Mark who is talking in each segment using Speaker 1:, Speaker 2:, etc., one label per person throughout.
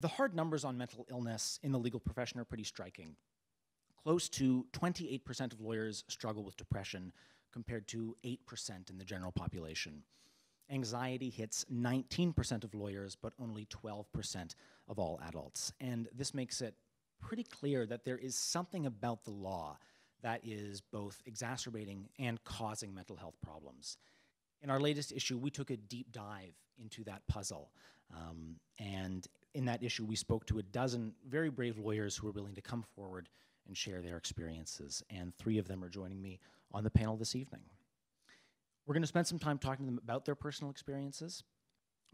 Speaker 1: The hard numbers on mental illness in the legal profession are pretty striking. Close to 28% of lawyers struggle with depression, compared to 8% in the general population. Anxiety hits 19% of lawyers, but only 12% of all adults. And this makes it pretty clear that there is something about the law that is both exacerbating and causing mental health problems. In our latest issue, we took a deep dive into that puzzle. And in that issue, we spoke to a dozen very brave lawyers who were willing to come forward and share their experiences. And 3 of them are joining me on the panel this evening. We're going to spend some time talking to them about their personal experiences,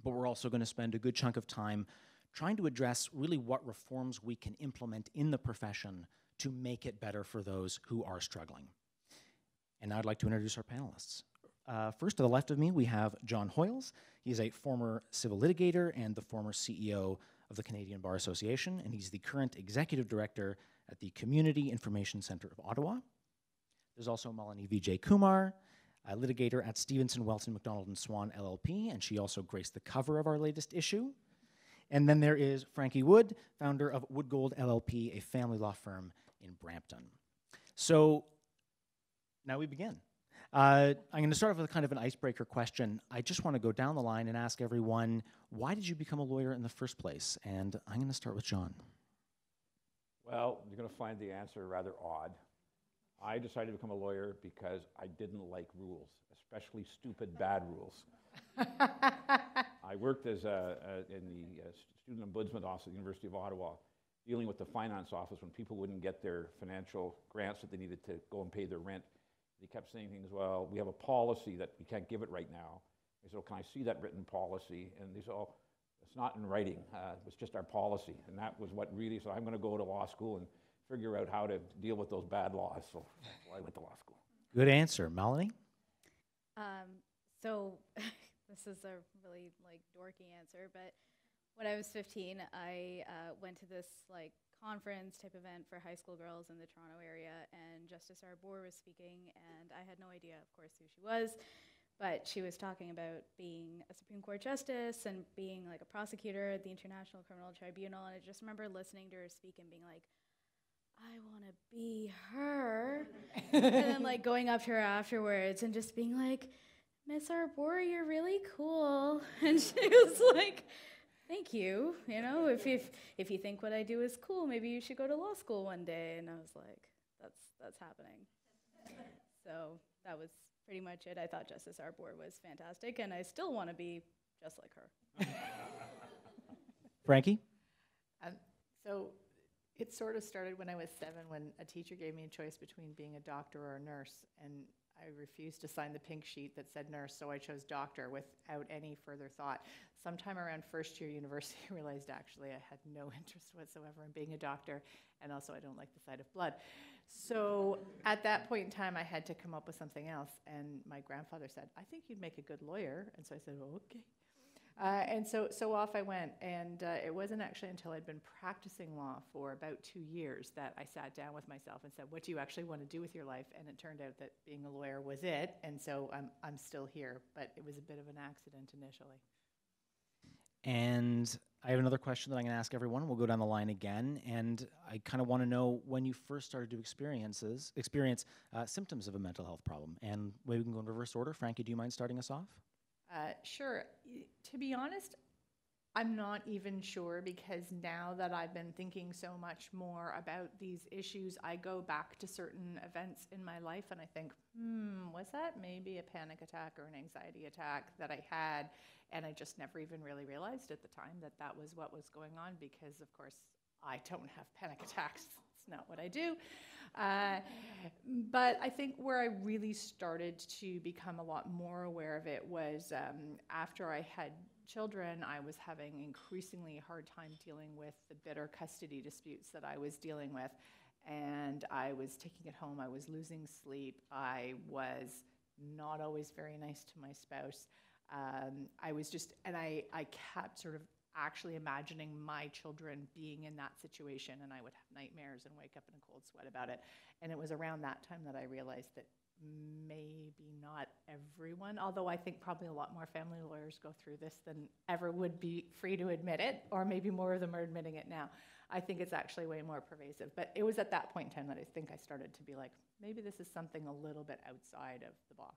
Speaker 1: but we're also going to spend a good chunk of time trying to address really what reforms we can implement in the profession to make it better for those who are struggling. And now I'd like to introduce our panelists. First, to the left of me, we have John Hoyles. He's a former civil litigator and the former CEO of the Canadian Bar Association, and he's the current executive director at the Community Information Centre of Ottawa. There's also Malini Vijaykumar, a litigator at Stevenson, Whelton, MacDonald, and Swan LLP, and she also graced the cover of our latest issue. And then there is Frankie Wood, founder of Wood Gold LLP, a family law firm in Brampton. So now we begin. I'm going to start off with kind of an icebreaker question. I just want to go down the line and ask everyone, why did you become a lawyer in the first place? And I'm going to start with John.
Speaker 2: Well, you're going to find the answer rather odd. I decided to become a lawyer because I didn't like rules, especially stupid, bad rules. I worked as in the Student Ombudsman Office at the University of Ottawa, dealing with the finance office when people wouldn't get their financial grants that they needed to go and pay their rent. They kept saying things, well, we have a policy that we can't give it right now. I said, well, can I see that written policy? And they said, oh, it's not in writing. It's just our policy. And that was what really, so I'm going to go to law school and figure out how to deal with those bad laws. So I went to law school.
Speaker 1: Good answer. Malini?
Speaker 3: So this is a really dorky answer, but when I was 15, I went to this conference type event for high school girls in the Toronto area, and Justice Arbour was speaking, and I had no idea, of course, who she was, but she was talking about being a Supreme Court justice and being a prosecutor at the International Criminal Tribunal, and I just remember listening to her speak and being like, I want to be her, and then going up to her afterwards and just being like, Miss Arbour, you're really cool, and she was like, thank you. You know, if you think what I do is cool, maybe you should go to law school one day. And I was like, that's happening. So that was pretty much it. I thought Justice Arbour was fantastic, and I still want to be just like her.
Speaker 1: Frankie?
Speaker 4: So it sort of started when I was 7, when a teacher gave me a choice between being a doctor or a nurse, and I refused to sign the pink sheet that said nurse, so I chose doctor without any further thought. Sometime around first year university, I realized actually I had no interest whatsoever in being a doctor, and also I don't like the sight of blood. So at that point in time, I had to come up with something else, and my grandfather said, I think you'd make a good lawyer, and so I said, well, okay. And so off I went, and it wasn't actually until I'd been practicing law for about 2 years that I sat down with myself and said, what do you actually want to do with your life? And it turned out that being a lawyer was it, and so I'm still here, but it was a bit of an accident initially.
Speaker 1: And I have another question that I'm going to ask everyone. We'll go down the line again, and I kind of want to know when you first started to experience symptoms of a mental health problem. And maybe we can go in reverse order. Frankie, do you mind starting us off?
Speaker 4: Sure. To be honest, I'm not even sure, because now that I've been thinking so much more about these issues, I go back to certain events in my life and I think, was that maybe a panic attack or an anxiety attack that I had? And I just never even really realized at the time that that was what was going on, because of course I don't have panic attacks. It's not what I do. But I think where I really started to become a lot more aware of it was after I had children. I was having increasingly hard time dealing with the bitter custody disputes that I was dealing with, and I was taking it home. I was losing sleep. I was not always very nice to my spouse. I kept sort of actually imagining my children being in that situation, and I would have nightmares and wake up in a cold sweat about it. And it was around that time that I realized that maybe not everyone, although I think probably a lot more family lawyers go through this than ever would be free to admit it, or maybe more of them are admitting it now. I think it's actually way more pervasive. But it was at that point in time that I think I started to be like, maybe this is something a little bit outside of the box.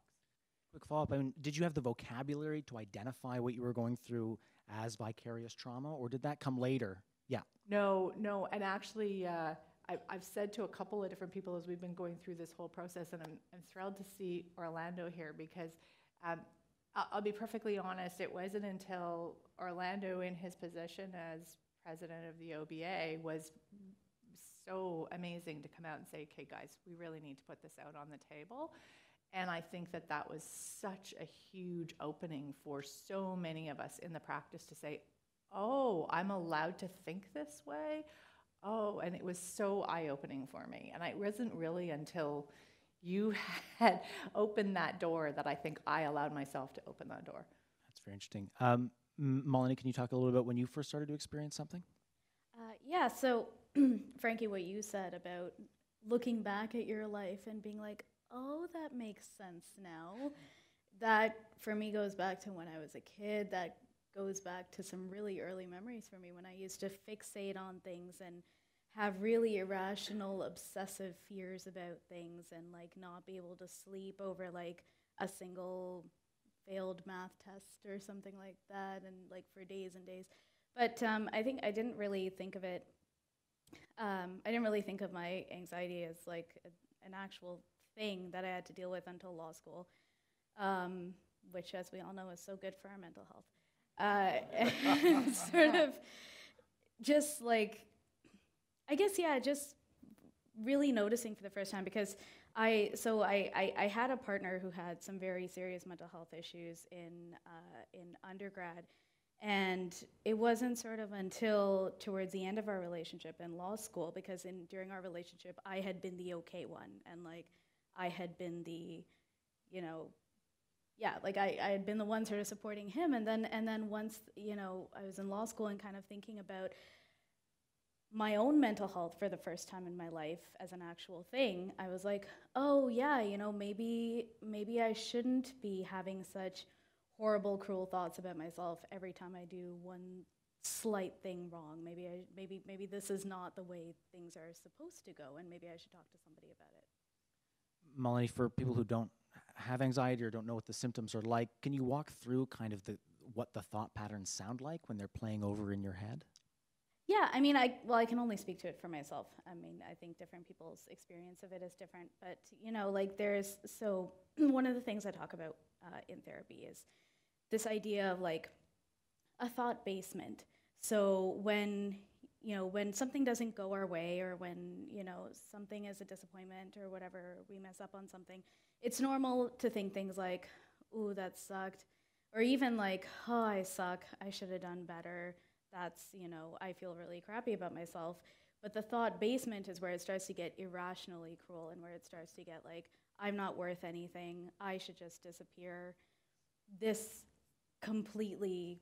Speaker 1: Quick follow-up, I mean, did you have the vocabulary to identify what you were going through as vicarious trauma, or did that come later? Yeah.
Speaker 4: No, and actually, I've said to a couple of different people as we've been going through this whole process, and I'm thrilled to see Orlando here because I'll be perfectly honest, it wasn't until Orlando in his position as president of the OBA was so amazing to come out and say, okay guys, we really need to put this out on the table. And I think that that was such a huge opening for so many of us in the practice to say, oh, I'm allowed to think this way? Oh, and it was so eye-opening for me. And it wasn't really until you had opened that door that I think I allowed myself to open that door.
Speaker 1: That's very interesting. Malini, can you talk a little bit when you first started to experience something?
Speaker 3: Yeah, so Frankie, what you said about looking back at your life and being like, oh, that makes sense now. That, for me, goes back to when I was a kid. That goes back to some really early memories for me when I used to fixate on things and have really irrational, obsessive fears about things and, like, not be able to sleep over, like, a single failed math test or something like that, and, like, for days and days. But I think I didn't really think of it, I didn't really think of my anxiety as, like, an actual thing that I had to deal with until law school, which, as we all know, is so good for our mental health. Sort of just like, I guess, yeah, just really noticing for the first time, because I had a partner who had some very serious mental health issues in undergrad, and it wasn't sort of until towards the end of our relationship in law school, because during our relationship I had been the okay one, and like I had been the, you know, yeah, like I had been the one sort of supporting him, and then once, you know, I was in law school and kind of thinking about my own mental health for the first time in my life as an actual thing, I was like, oh yeah, you know, maybe I shouldn't be having such horrible, cruel thoughts about myself every time I do one slight thing wrong. Maybe this is not the way things are supposed to go, and maybe I should talk to somebody about it.
Speaker 1: Malini, for people who don't have anxiety or don't know what the symptoms are like, can you walk through kind of what the thought patterns sound like when they're playing over in your head?
Speaker 3: Yeah, I mean, I can only speak to it for myself. I mean, I think different people's experience of it is different, but, you know, like so one of the things I talk about in therapy is this idea of like a thought basement. So when something doesn't go our way, or when, you know, something is a disappointment or whatever, we mess up on something, it's normal to think things like, ooh, that sucked, or even like, oh, I suck, I should have done better. That's, you know, I feel really crappy about myself. But the thought basement is where it starts to get irrationally cruel, and where it starts to get like, I'm not worth anything, I should just disappear. This completely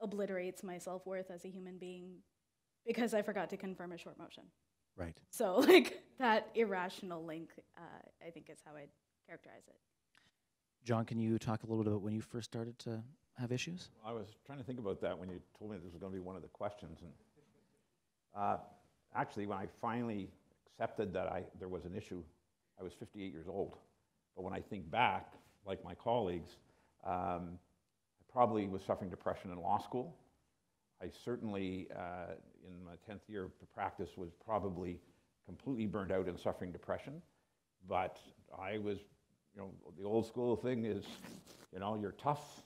Speaker 3: obliterates my self-worth as a human being because I forgot to confirm a short motion.
Speaker 1: Right.
Speaker 3: So like that irrational link, I think is how I'd characterize it.
Speaker 1: John, can you talk a little bit about when you first started to have issues?
Speaker 2: I was trying to think about that when you told me this was going to be one of the questions. And actually, when I finally accepted that there was an issue, I was 58 years old. But when I think back, like my colleagues, I probably was suffering depression in law school. I certainly, in my 10th year of practice, was probably completely burned out and suffering depression. But I was, you know, the old school thing is, you know, you're tough.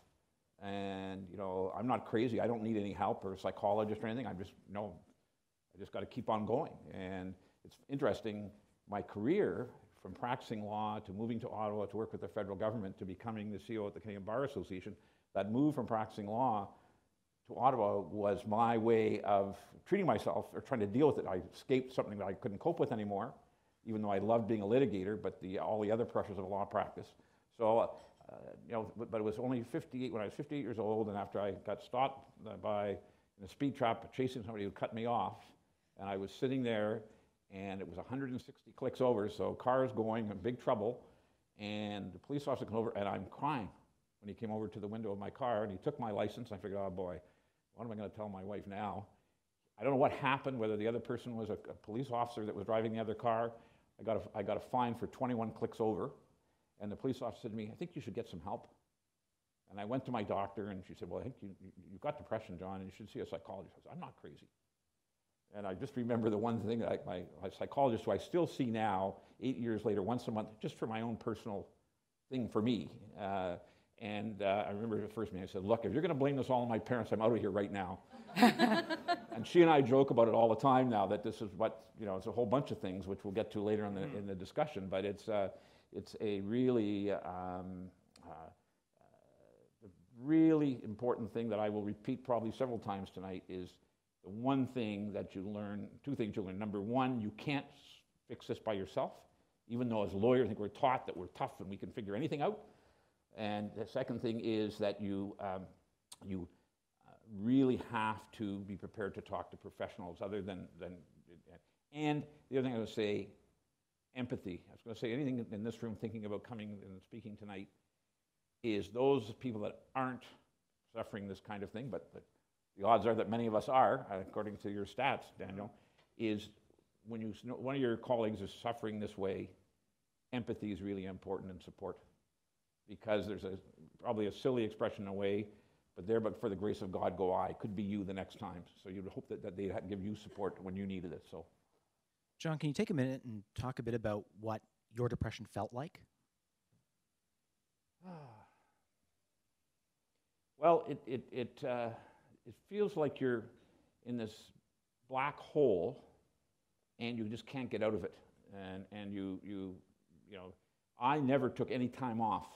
Speaker 2: And, you know, I'm not crazy. I don't need any help or a psychologist or anything. I just got to keep on going. And it's interesting, my career, from practicing law to moving to Ottawa to work with the federal government to becoming the CEO at the Canadian Bar Association, that move from practicing law to Ottawa was my way of treating myself or trying to deal with it. I escaped something that I couldn't cope with anymore, even though I loved being a litigator, but all the other pressures of law practice. So, you know, but it was only 58, when I was 58 years old, and after I got stopped in a speed trap chasing somebody who cut me off, and I was sitting there, and it was 160 clicks over, so cars going, in big trouble, And the police officer came over, and I'm crying when he came over to the window of my car, and he took my license. I figured, oh boy, what am I going to tell my wife now? I don't know what happened, whether the other person was a police officer that was driving the other car. I got a fine for 21 clicks over, and the police officer said to me, I think you should get some help. And I went to my doctor, and she said, well, I think you've got depression, John, and you should see a psychologist. I said, I'm not crazy. And I just remember the one thing that my psychologist, who I still see now, 8 years later, once a month, just for my own personal thing for me. I remember the first meeting, I said, look, if you're going to blame this all on my parents, I'm out of here right now. And she and I joke about it all the time now, that this is what, it's a whole bunch of things, which we'll get to later in the discussion, but it's a really, really important thing that I will repeat probably several times tonight is the one thing that you learn, two things you learn. Number one, you can't fix this by yourself, even though as lawyers I think we're taught that we're tough and we can figure anything out. And the second thing is that you really have to be prepared to talk to professionals other than and the other thing I would say, empathy. I was going to say anything in this room thinking about coming and speaking tonight is those people that aren't suffering this kind of thing, but the odds are that many of us are, according to your stats, Daniel, is when one of your colleagues is suffering this way, empathy is really important in support. Because there's probably a silly expression in a way, but for the grace of God go I. Could be you the next time. So you'd hope that they give you support when you needed it. So,
Speaker 1: John, can you take a minute and talk a bit about what your depression felt like?
Speaker 2: Well, it feels like you're in this black hole, and you just can't get out of it. And I never took any time off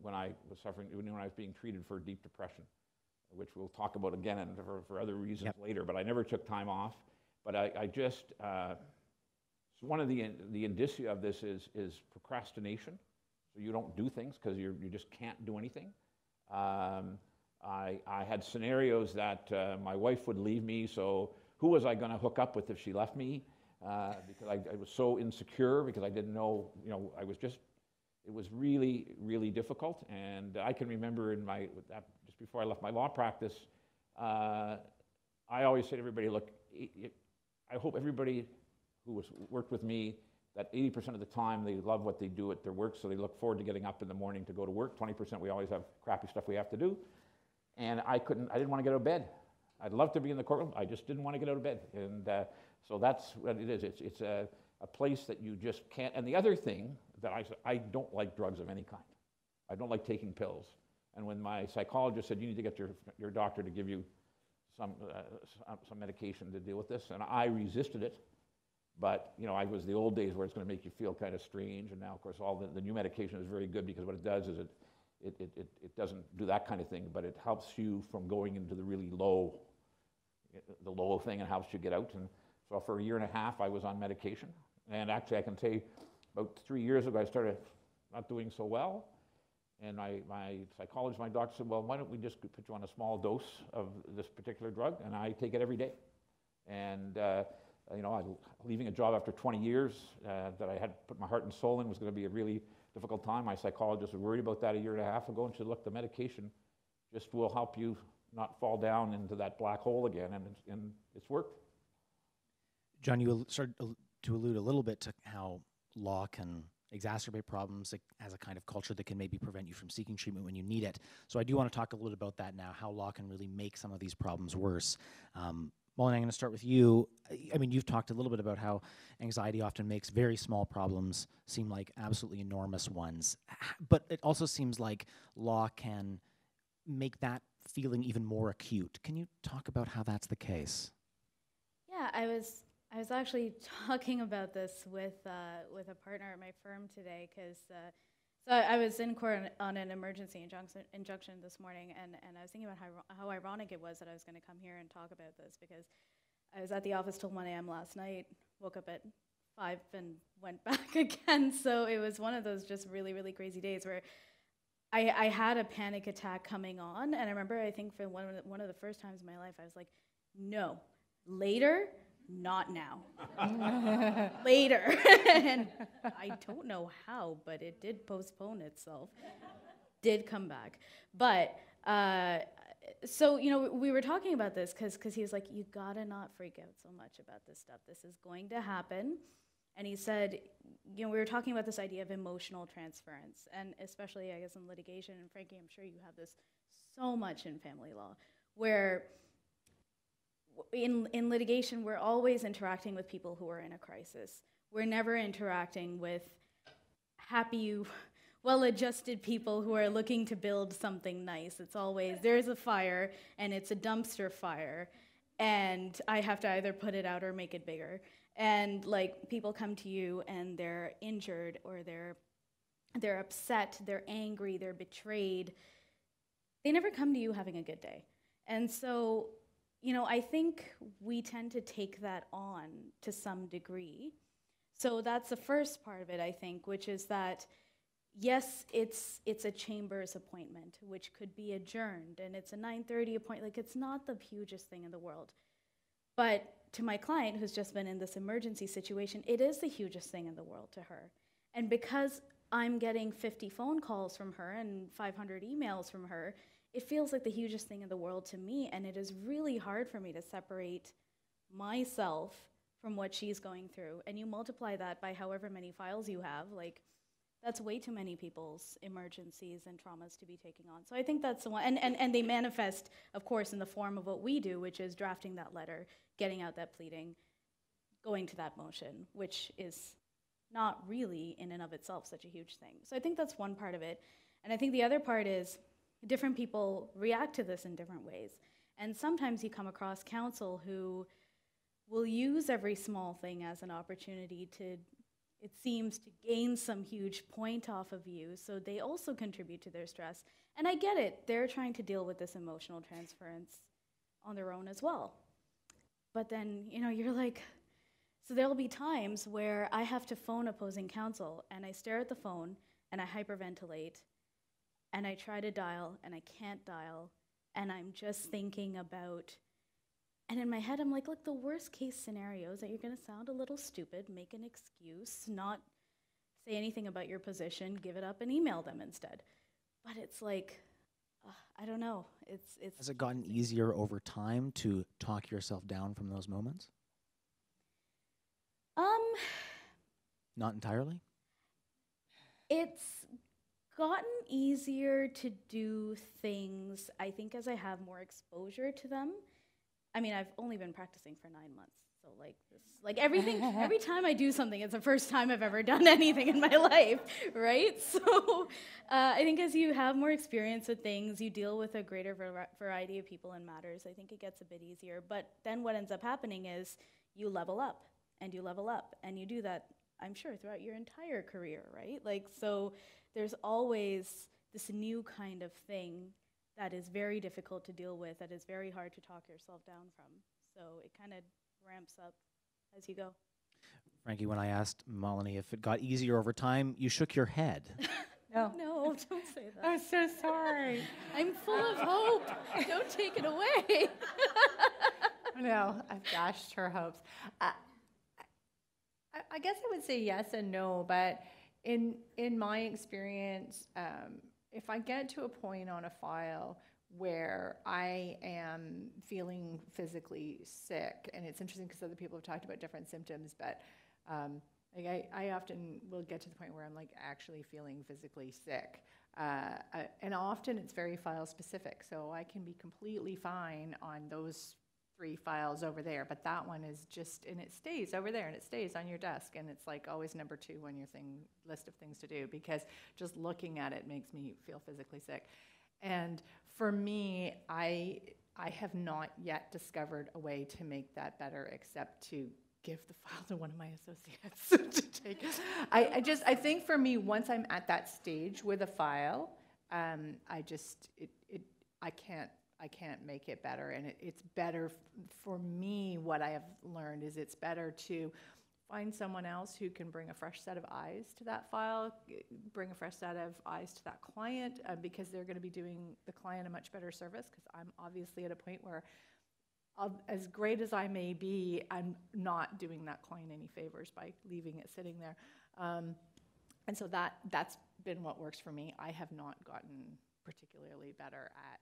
Speaker 2: when I was suffering, even when I was being treated for deep depression, which we'll talk about again and for other reasons later, but I never took time off. But I just, so one of the indicia of this is procrastination. So you don't do things because you just can't do anything. I had scenarios that my wife would leave me, so who was I going to hook up with if she left me? Because I was so insecure, because I didn't know, it was really, really difficult. And I can remember just before I left my law practice, I always say to everybody, look, I hope everybody who worked with me, that 80% of the time they love what they do at their work, so they look forward to getting up in the morning to go to work. 20% we always have crappy stuff we have to do. And I didn't want to get out of bed. I'd love to be in the courtroom, I just didn't want to get out of bed. And so that's what it is. It's a place that you just can't. And the other thing that I don't like drugs of any kind. I don't like taking pills. And when my psychologist said, you need to get your doctor to give you some medication to deal with this, and I resisted it. But, I was the old days where it's going to make you feel kind of strange. And now, of course, all the new medication is very good, because what it does is it doesn't do that kind of thing, but it helps you from going into the really low thing, and helps you get out. And so for a year and a half, I was on medication. And actually, I can say about 3 years ago, I started not doing so well. And my psychologist, my doctor said, well, why don't we just put you on a small dose of this particular drug? And I take it every day. And, leaving a job after 20 years that I had put my heart and soul in was going to be a really difficult time. My psychologist was worried about that a year and a half ago, and said, look, the medication just will help you not fall down into that black hole again, and it's worked.
Speaker 1: John, you started to allude a little bit to how law can exacerbate problems. It has a kind of culture that can maybe prevent you from seeking treatment when you need it. So I do want to talk a little bit about that now, how law can really make some of these problems worse. Malini, I'm going to start with you. I mean, you've talked a little bit about how anxiety often makes very small problems seem like absolutely enormous ones. But it also seems like law can make that feeling even more acute. Can you talk about how that's the case?
Speaker 3: Yeah, I was actually talking about this with a partner at my firm today, because so I was in court on an emergency injunction this morning, and I was thinking about how ironic it was that I was going to come here and talk about this, because I was at the office till 1 a.m. last night, woke up at 5 and went back again. So it was one of those just really, really crazy days where I had a panic attack coming on, and I remember, I think for one of the first times in my life, I was like, no, later, not now, later. And I don't know how, but it did postpone itself, did come back. But, so, you know, we were talking about this because he was like, you gotta not freak out so much about this stuff. This is going to happen. And he said, you know, we were talking about this idea of emotional transference, and especially, I guess, in litigation, and Frankie, I'm sure you have this so much in family law, where in litigation, we're always interacting with people who are in a crisis. We're never interacting with happy, well-adjusted people who are looking to build something nice. It's always, there's a fire, and it's a dumpster fire, and I have to either put it out or make it bigger. And like, people come to you and they're injured, or they're upset, they're angry, they're betrayed. They never come to you having a good day. And so, you know, I think we tend to take that on to some degree. So that's the first part of it, I think, which is that, yes, it's a chambers appointment, which could be adjourned, and it's a 9:30 appointment. Like, it's not the hugest thing in the world. But to my client who's just been in this emergency situation, it is the hugest thing in the world to her. And because I'm getting 50 phone calls from her and 500 emails from her, it feels like the hugest thing in the world to me, and it is really hard for me to separate myself from what she's going through. And you multiply that by however many files you have, like, that's way too many people's emergencies and traumas to be taking on. So I think that's the one, and they manifest, of course, in the form of what we do, which is drafting that letter, getting out that pleading, going to that motion, which is not really in and of itself such a huge thing. So I think that's one part of it. And I think the other part is different people react to this in different ways. And sometimes you come across counsel who will use every small thing as an opportunity to, it seems, to gain some huge point off of you, so they also contribute to their stress. And I get it, they're trying to deal with this emotional transference on their own as well. But then, you know, you're like, so there'll be times where I have to phone opposing counsel, and I stare at the phone, and I hyperventilate, and I try to dial, and I can't dial, and I'm just thinking about, and in my head, I'm like, look, the worst case scenario is that you're gonna sound a little stupid, make an excuse, not say anything about your position, give it up and email them instead. But it's like, I don't know, it's.
Speaker 1: Has it gotten easier over time to talk yourself down from those moments? Not entirely?
Speaker 3: It's gotten easier to do things, I think, as I have more exposure to them. I mean, I've only been practicing for 9 months, so like this, like everything, every time I do something, it's the first time I've ever done anything in my life, right? So I think as you have more experience with things, you deal with a greater variety of people and matters. I think it gets a bit easier, but then what ends up happening is you level up, and you level up, and you do that, I'm sure, throughout your entire career, right? Like, so there's always this new kind of thing that is very difficult to deal with, that is very hard to talk yourself down from. So it kind of ramps up as you go.
Speaker 1: Frankie, when I asked Malini if it got easier over time, you shook your head.
Speaker 4: No.
Speaker 3: No, don't say that.
Speaker 4: I'm so sorry.
Speaker 3: I'm full of hope. Don't take it away.
Speaker 4: No, I've dashed her hopes. I guess I would say yes and no, but in my experience, if I get to a point on a file where I am feeling physically sick, and it's interesting because other people have talked about different symptoms, but like I often will get to the point where I'm like actually feeling physically sick. And often it's very file specific, so I can be completely fine on those 3 files over there, but that one is just, and it stays over there and it stays on your desk, and it's like always number 2 on your list of things to do, because just looking at it makes me feel physically sick. And for me, I have not yet discovered a way to make that better except to give the file to one of my associates to take. I think for me, once I'm at that stage with a file, I can't make it better, and it's better for me. What I have learned is it's better to find someone else who can bring a fresh set of eyes to that file, bring a fresh set of eyes to that client, because they're going to be doing the client a much better service, because I'm obviously at a point where as great as I may be, I'm not doing that client any favors by leaving it sitting there. And so that's been what works for me. I have not gotten particularly better at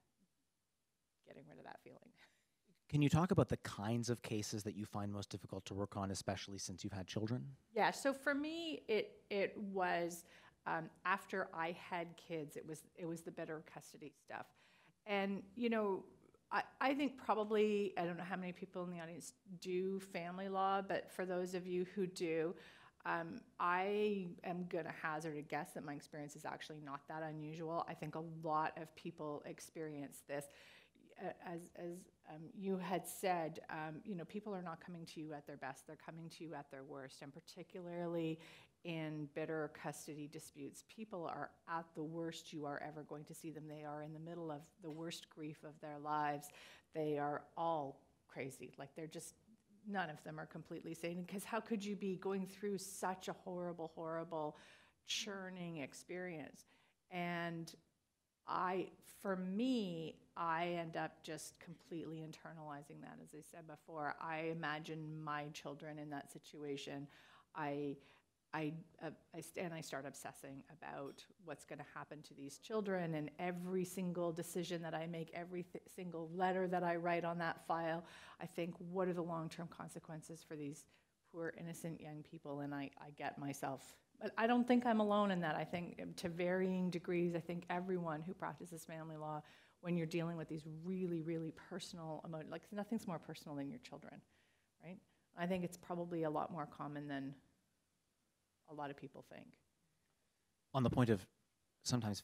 Speaker 4: getting rid of that feeling.
Speaker 1: Can you talk about the kinds of cases that you find most difficult to work on, especially since you've had children?
Speaker 4: Yeah, so for me, it was after I had kids, it was the bitter custody stuff. And, you know, I think probably, I don't know how many people in the audience do family law, but for those of you who do, I am going to hazard a guess that my experience is actually not that unusual. I think a lot of people experience this. As you had said, you know, people are not coming to you at their best. They're coming to you at their worst, and particularly in bitter custody disputes, people are at the worst you are ever going to see them. They are in the middle of the worst grief of their lives. They are all crazy. Like, they're just, none of them are completely sane, because how could you be going through such a horrible, horrible, churning experience? And for me, I end up just completely internalizing that. As I said before, I imagine my children in that situation. I start obsessing about what's going to happen to these children, and every single decision that I make, every single letter that I write on that file, I think, what are the long-term consequences for these poor, innocent young people? And I get myself, but I don't think I'm alone in that. I think, to varying degrees, I think everyone who practices family law, when you're dealing with these really, really personal emotions, like, nothing's more personal than your children, right? I think it's probably a lot more common than a lot of people think.
Speaker 1: On the point of sometimes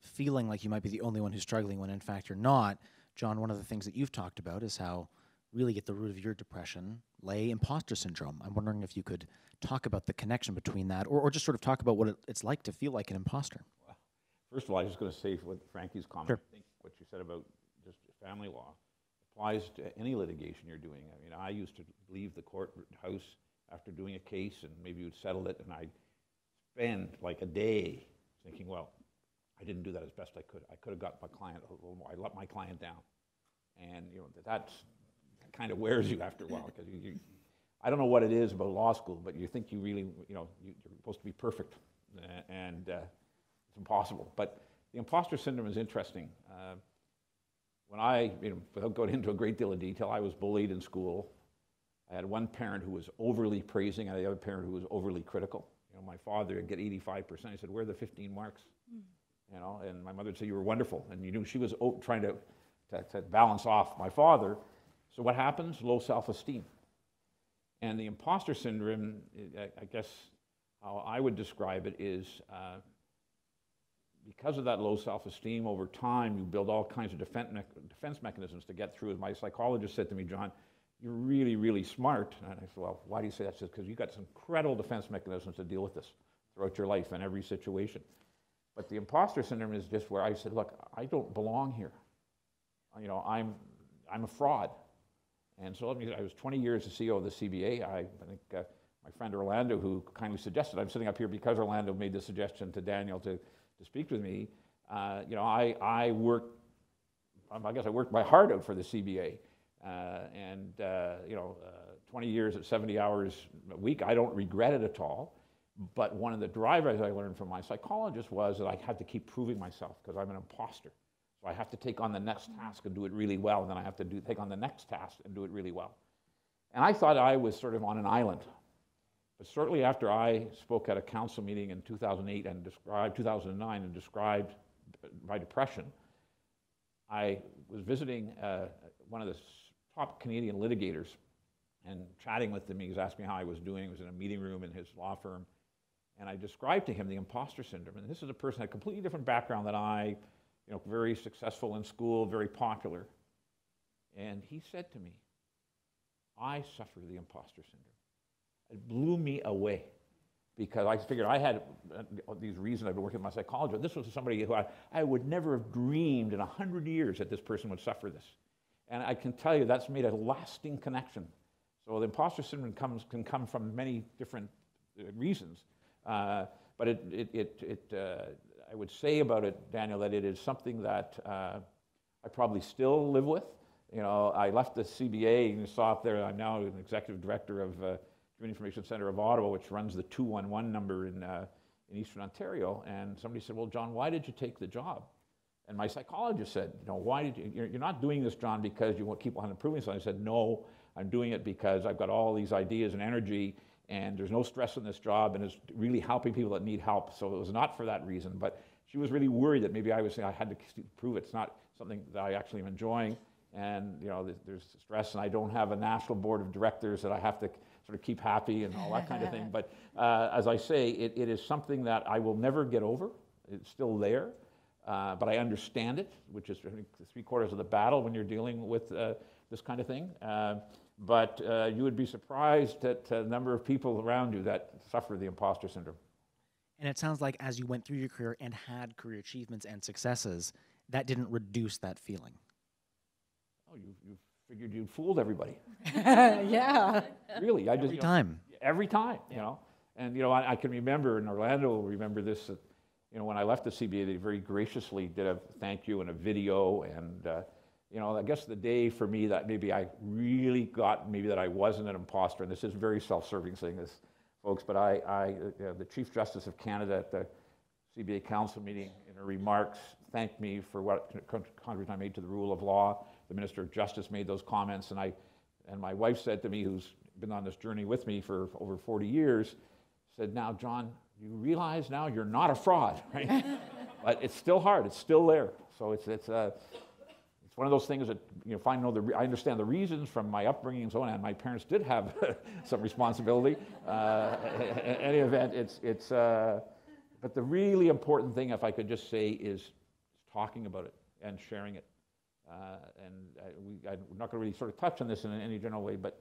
Speaker 1: feeling like you might be the only one who's struggling when in fact you're not, John, one of the things that you've talked about is how really at the root of your depression lay imposter syndrome. I'm wondering if you could talk about the connection between that, or just sort of talk about what it's like to feel like an imposter.
Speaker 2: Well, first of all, I was just going to say with Frankie's comment,
Speaker 1: Sure.
Speaker 2: I think what you said about just family law applies to any litigation you're doing. I mean, I used to leave the courthouse after doing a case, and maybe you'd settled it, and I'd spend like a day thinking, well, I didn't do that as best I could. I could have got my client a little more. I let my client down. And, you know, that kind of wears you after a while, because I don't know what it is about law school, but you think you really, you know, you're supposed to be perfect, and it's impossible. But the imposter syndrome is interesting. When I, you know, without going into a great deal of detail, I was bullied in school. I had one parent who was overly praising, and the other parent who was overly critical. You know, my father would get 85%. I said, "Where are the 15 marks?" You know, and my mother would say, "You were wonderful." And you knew she was trying to balance off my father. So what happens? Low self-esteem. And the imposter syndrome, I guess how I would describe it is, because of that low self-esteem, over time you build all kinds of defense mechanisms to get through. As my psychologist said to me, "John, you're really, really smart." And I said, "Well, why do you say that?" She said, "Because you've got some incredible defense mechanisms to deal with this throughout your life in every situation." But the imposter syndrome is just where I said, "Look, I don't belong here. You know, I'm a fraud." And so I was 20 years the CEO of the CBA. I think my friend Orlando, who kindly suggested, I'm sitting up here because Orlando made the suggestion to Daniel to speak with me. You know, I guess I worked my heart out for the CBA. You know, 20 years at 70 hours a week, I don't regret it at all. But one of the drivers I learned from my psychologist was that I had to keep proving myself, because I'm an imposter. So I have to take on the next task and do it really well, and then I have to take on the next task and do it really well. And I thought I was sort of on an island. But shortly after I spoke at a council meeting in 2008 and 2009 and described my depression, I was visiting one of the top Canadian litigators and chatting with him. He was asking me how I was doing. I was in a meeting room in his law firm. And I described to him the imposter syndrome. And this is a person who had a completely different background than I, you know, very successful in school, very popular. And he said to me, "I suffer the imposter syndrome." It blew me away, because I figured I had these reasons. I've been working with my psychologist. This was somebody who I would never have dreamed in 100 years that this person would suffer this. And I can tell you that's made a lasting connection. So the imposter syndrome can come from many different reasons. But I would say about it, Daniel, that it is something that I probably still live with. You know, I left the CBA, and you saw up there, I'm now an executive director of Community Information Centre of Ottawa, which runs the 211 number in Eastern Ontario. And somebody said, well, John, why did you take the job? And my psychologist said, you know, why did you, you're not doing this, John, because you keep on improving something. I said, no, I'm doing it because I've got all these ideas and energy, and there's no stress in this job, and it's really helping people that need help. So it was not for that reason, but she was really worried that maybe I was saying I had to prove it's not something that I actually am enjoying, and you know, there's stress, and I don't have a national board of directors that I have to sort of keep happy and all that kind of thing. But as I say, it is something that I will never get over. It's still there. But I understand it, which is I think 3/4 of the battle when you're dealing with this kind of thing. But you would be surprised at the number of people around you that suffer the imposter syndrome.
Speaker 1: And it sounds like as you went through your career and had career achievements and successes, that didn't reduce that feeling.
Speaker 2: Oh, you figured you'd fooled everybody.
Speaker 4: Yeah.
Speaker 2: Really, I just
Speaker 1: Every time.
Speaker 2: Every time, you know. And you know, I can remember, and Orlando will remember this. You know, when I left the CBA, they very graciously did a thank you and a video, and you know, I guess the day for me that maybe I really got maybe that I wasn't an imposter, and this is very self-serving saying this, folks, but the Chief Justice of Canada at the CBA Council meeting in her remarks thanked me for what contribution I made to the rule of law. The Minister of Justice made those comments, and my wife said to me, who's been on this journey with me for over 40 years, said, now, John, you realize now you're not a fraud, right? But it's still hard. It's still there. So it's one of those things that, you know, I understand the reasons from my upbringing and so on, and my parents did have some responsibility. In any event, but the really important thing, if I could just say, is talking about it and sharing it. I'm not going to really sort of touch on this in any general way, but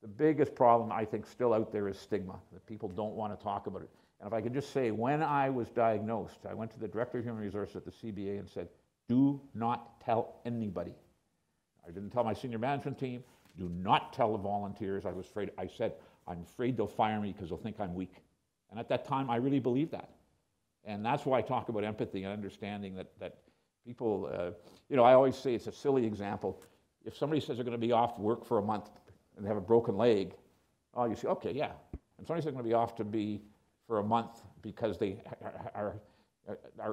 Speaker 2: the biggest problem I think still out there is stigma, that people don't want to talk about it. And if I could just say, when I was diagnosed, I went to the Director of Human Resources at the CBA and said, do not tell anybody. I didn't tell my senior management team, do not tell the volunteers. I was afraid. I said, I'm afraid they'll fire me because they'll think I'm weak. And at that time, I really believed that. And that's why I talk about empathy and understanding that people, you know, I always say it's a silly example. If somebody says they're going to be off work for a month and they have a broken leg, oh, you say, okay, yeah. And somebody says they're going to be off for a month because they are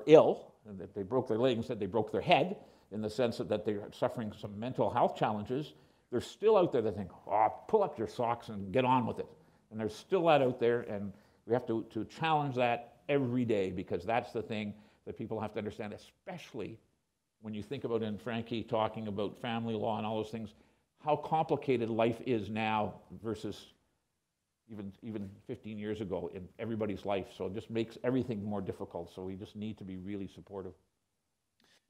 Speaker 2: ill, and that they broke their leg, instead they broke their head, in the sense that they're suffering some mental health challenges, they're still out there that think, oh, pull up your socks and get on with it. And there's still that out there, and we have to challenge that every day, because that's the thing that people have to understand, especially when you think about, and Frankie talking about family law and all those things, how complicated life is now versus even 15 years ago in everybody's life. So it just makes everything more difficult. So we just need to be really supportive.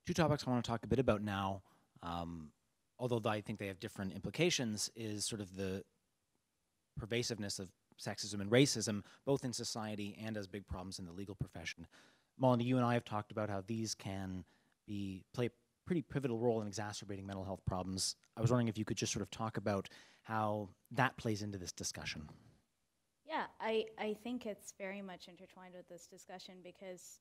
Speaker 1: Two topics I want to talk a bit about now, although I think they have different implications, is sort of the pervasiveness of sexism and racism, both in society and as big problems in the legal profession. Malini, you and I have talked about how these can play a pretty pivotal role in exacerbating mental health problems. I was wondering if you could just sort of talk about how that plays into this discussion.
Speaker 3: Yeah, I think it's very much intertwined with this discussion, because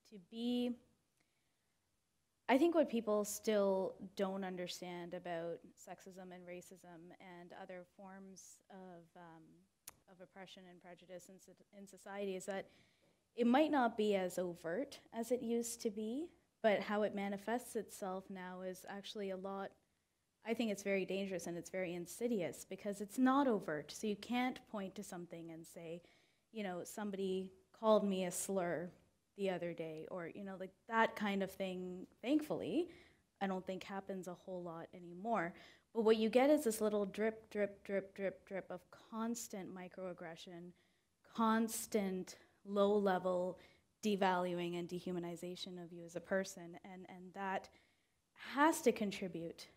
Speaker 3: I think what people still don't understand about sexism and racism and other forms of oppression and prejudice in society is that it might not be as overt as it used to be, but how it manifests itself now is actually I think it's very dangerous and it's very insidious, because it's not overt. So you can't point to something and say, you know, somebody called me a slur the other day, or, you know, like that kind of thing. Thankfully, I don't think happens a whole lot anymore. But what you get is this little drip, drip, drip, drip, drip of constant microaggression, constant low-level devaluing and dehumanization of you as a person, and that has to contribute.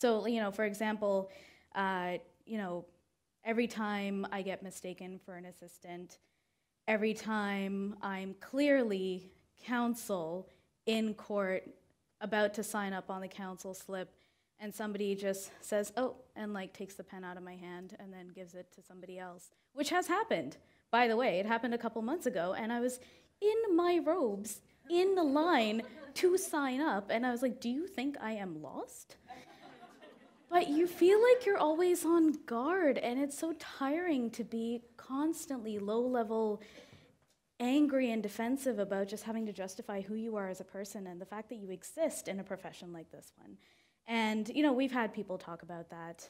Speaker 3: So, you know, for example, you know, every time I get mistaken for an assistant, every time I'm clearly counsel in court about to sign up on the counsel slip, and somebody just says, oh, and like takes the pen out of my hand and then gives it to somebody else, which has happened. By the way, it happened a couple months ago, and I was in my robes in the line to sign up, and I was like, do you think I am lost? But you feel like you're always on guard, and it's so tiring to be constantly low-level, angry and defensive about just having to justify who you are as a person and the fact that you exist in a profession like this one. And, you know, we've had people talk about that.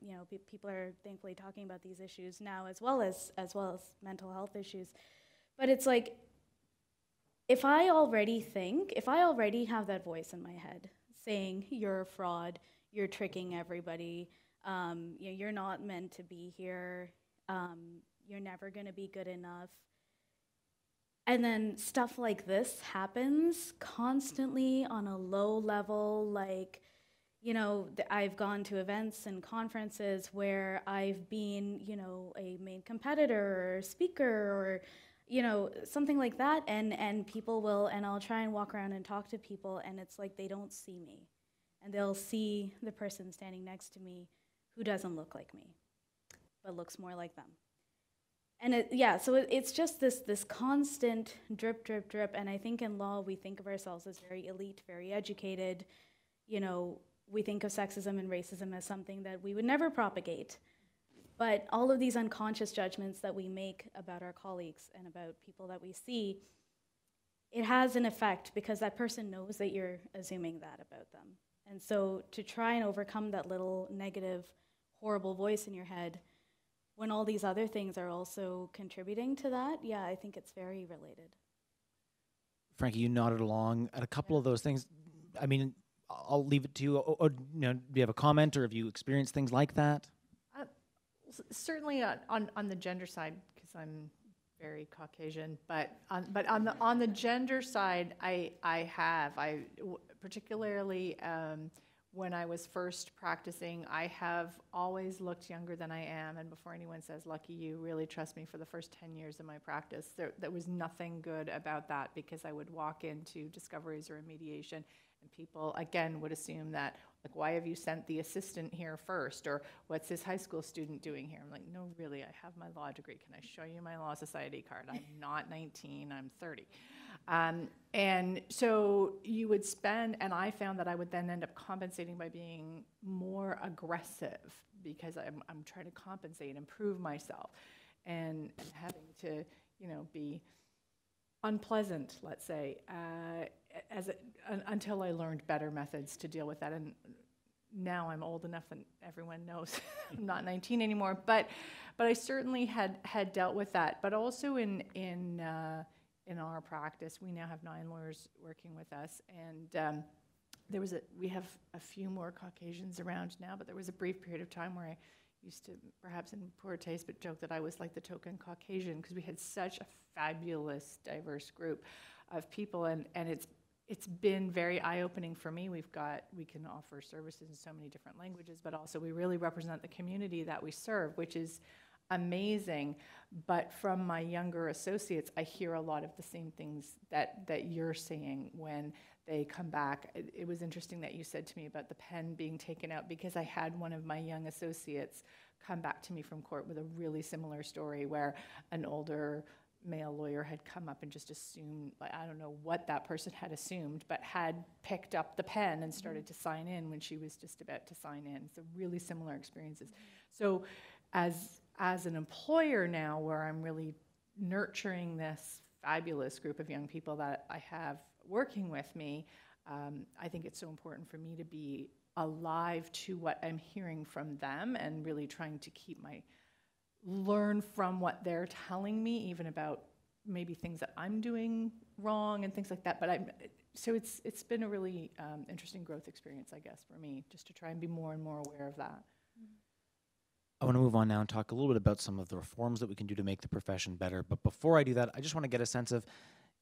Speaker 3: You know, people are thankfully talking about these issues now as well as mental health issues. But it's like, if I already have that voice in my head saying, you're a fraud, you're tricking everybody, you know, you're not meant to be here, you're never gonna be good enough, and then stuff like this happens constantly on a low level, like, you know, I've gone to events and conferences where I've been, you know, a main competitor or speaker or, you know, something like that, and people will, and I'll try and walk around and talk to people, and it's like they don't see me. And they'll see the person standing next to me who doesn't look like me, but looks more like them. And it's just this constant drip, drip, drip. And I think in law, we think of ourselves as very elite, very educated. You know, we think of sexism and racism as something that we would never propagate. But all of these unconscious judgments that we make about our colleagues and about people that we see, it has an effect because that person knows that you're assuming that about them. And so to try and overcome that little negative, horrible voice in your head, when all these other things are also contributing to that, yeah, I think it's very related.
Speaker 1: Frankie, you nodded along at a couple of those things. I mean, I'll leave it to you. Or, you know, do you have a comment, or have you experienced things like that?
Speaker 4: Certainly on the gender side, because I'm very Caucasian, but on the gender side, I particularly when I was first practicing, I have always looked younger than I am, and before anyone says, lucky you, really trust me, for the first 10 years of my practice, there was nothing good about that, because I would walk into discoveries or a mediation, and people, again, would assume that, like, why have you sent the assistant here first? Or what's this high school student doing here? I'm like, no, really, I have my law degree. Can I show you my law society card? I'm not 19, I'm 30. And so you would spend, and I found that I would then end up compensating by being more aggressive, because I'm trying to compensate and prove myself, and having to, you know, be unpleasant, let's say, until I learned better methods to deal with that. And now I'm old enough and everyone knows I'm not 19 anymore, but I certainly had dealt with that. But also in our practice, we now have 9 lawyers working with us, and we have a few more Caucasians around now, but there was a brief period of time where I used to, perhaps in poor taste, but joke that I was like the token Caucasian, because we had such a fabulous, diverse group of people, and it's been very eye-opening for me. We can offer services in so many different languages, but also we really represent the community that we serve, which is amazing. But from my younger associates, I hear a lot of the same things that you're saying when they come back. It was interesting that you said to me about the pen being taken out, because I had one of my young associates come back to me from court with a really similar story, where an older male lawyer had come up and just assumed, like, I don't know what that person had assumed, but had picked up the pen and started to sign in when she was just about to sign in. So really similar experiences. So as an employer now, where I'm really nurturing this fabulous group of young people that I have working with me, I think it's so important for me to be alive to what I'm hearing from them, and really trying to learn from what they're telling me, even about maybe things that I'm doing wrong and things like that. But so it's been a really interesting growth experience, I guess, for me, just to try and be more and more aware of that.
Speaker 1: I want to move on now and talk a little bit about some of the reforms that we can do to make the profession better. But before I do that, I just want to get a sense of,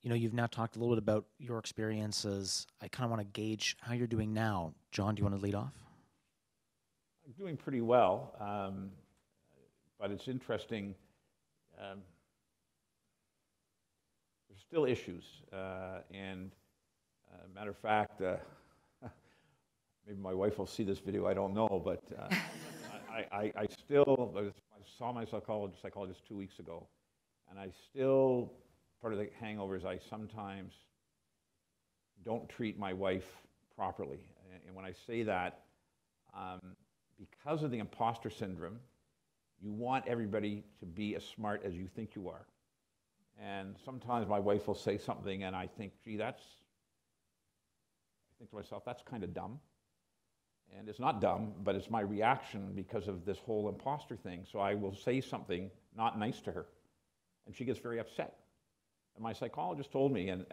Speaker 1: you know, you've now talked a little bit about your experiences. I kind of want to gauge how you're doing now. John, do you want to lead off?
Speaker 2: I'm doing pretty well, but it's interesting. There's still issues, and matter of fact, maybe my wife will see this video, I don't know, but I saw my psychologist 2 weeks ago, and I still, part of the hangover is I sometimes don't treat my wife properly. And when I say that, because of the imposter syndrome, you want everybody to be as smart as you think you are. And sometimes my wife will say something and I think, gee, I think to myself, that's kind of dumb. And it's not dumb, but it's my reaction because of this whole imposter thing. So I will say something not nice to her, and she gets very upset. And my psychologist told me, and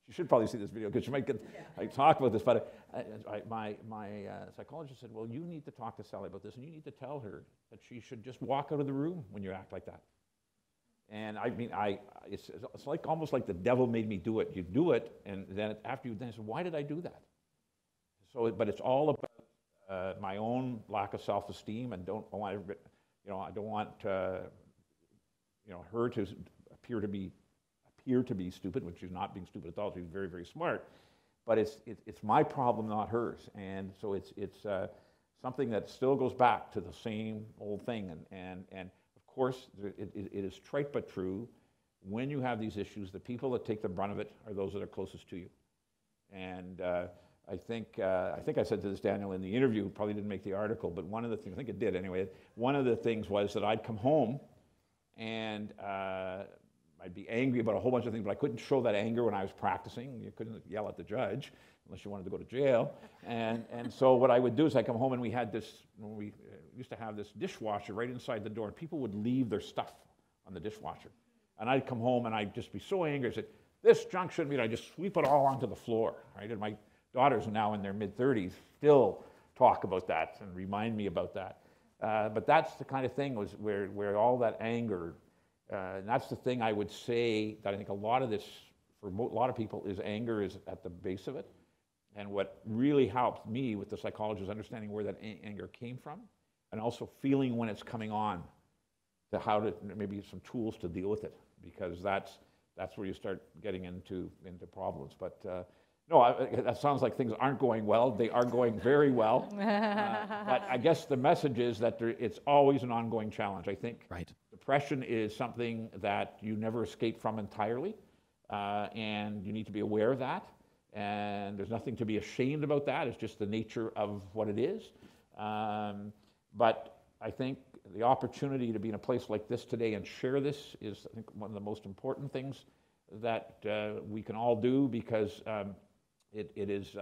Speaker 2: she should probably see this video because she might get, I talk about this, but my psychologist said, well, you need to talk to Sally about this, and you need to tell her that she should just walk out of the room when you act like that. And I mean, it's like almost like the devil made me do it. You do it, and then after you, then say, why did I do that? So, but it's all about my own lack of self-esteem, and I don't want her to appear to be stupid, when she's not being stupid at all. She's very, very smart, but it's my problem, not hers. And so it's something that still goes back to the same old thing. And of course, it is trite but true. When you have these issues, the people that take the brunt of it are those that are closest to you. And I think I said to this, Daniel, in the interview, probably didn't make the article, but one of the things, I think it did anyway, one of the things was that I'd come home and I'd be angry about a whole bunch of things, but I couldn't show that anger when I was practicing. You couldn't yell at the judge unless you wanted to go to jail. And so what I would do is I'd come home, and we used to have this dishwasher right inside the door, and people would leave their stuff on the dishwasher. And I'd come home and I'd just be so angry. I said, this junk shouldn't be, and I'd just sweep it all onto the floor, right? And my daughters, now in their mid-30s, still talk about that and remind me about that. But that's the kind of thing was where all that anger, and that's the thing I would say that I think a lot of this, for a lot of people, is anger is at the base of it. And what really helped me with the psychologist is understanding where that anger came from, and also feeling when it's coming on, to how to, maybe some tools to deal with it, because that's where you start getting into problems. But no, that sounds like things aren't going well. They are going very well. But I guess the message is that it's always an ongoing challenge. I think depression is something that you never escape from entirely, and you need to be aware of that. And there's nothing to be ashamed about that. It's just the nature of what it is. But I think the opportunity to be in a place like this today and share this is, I think, one of the most important things that we can all do, because it is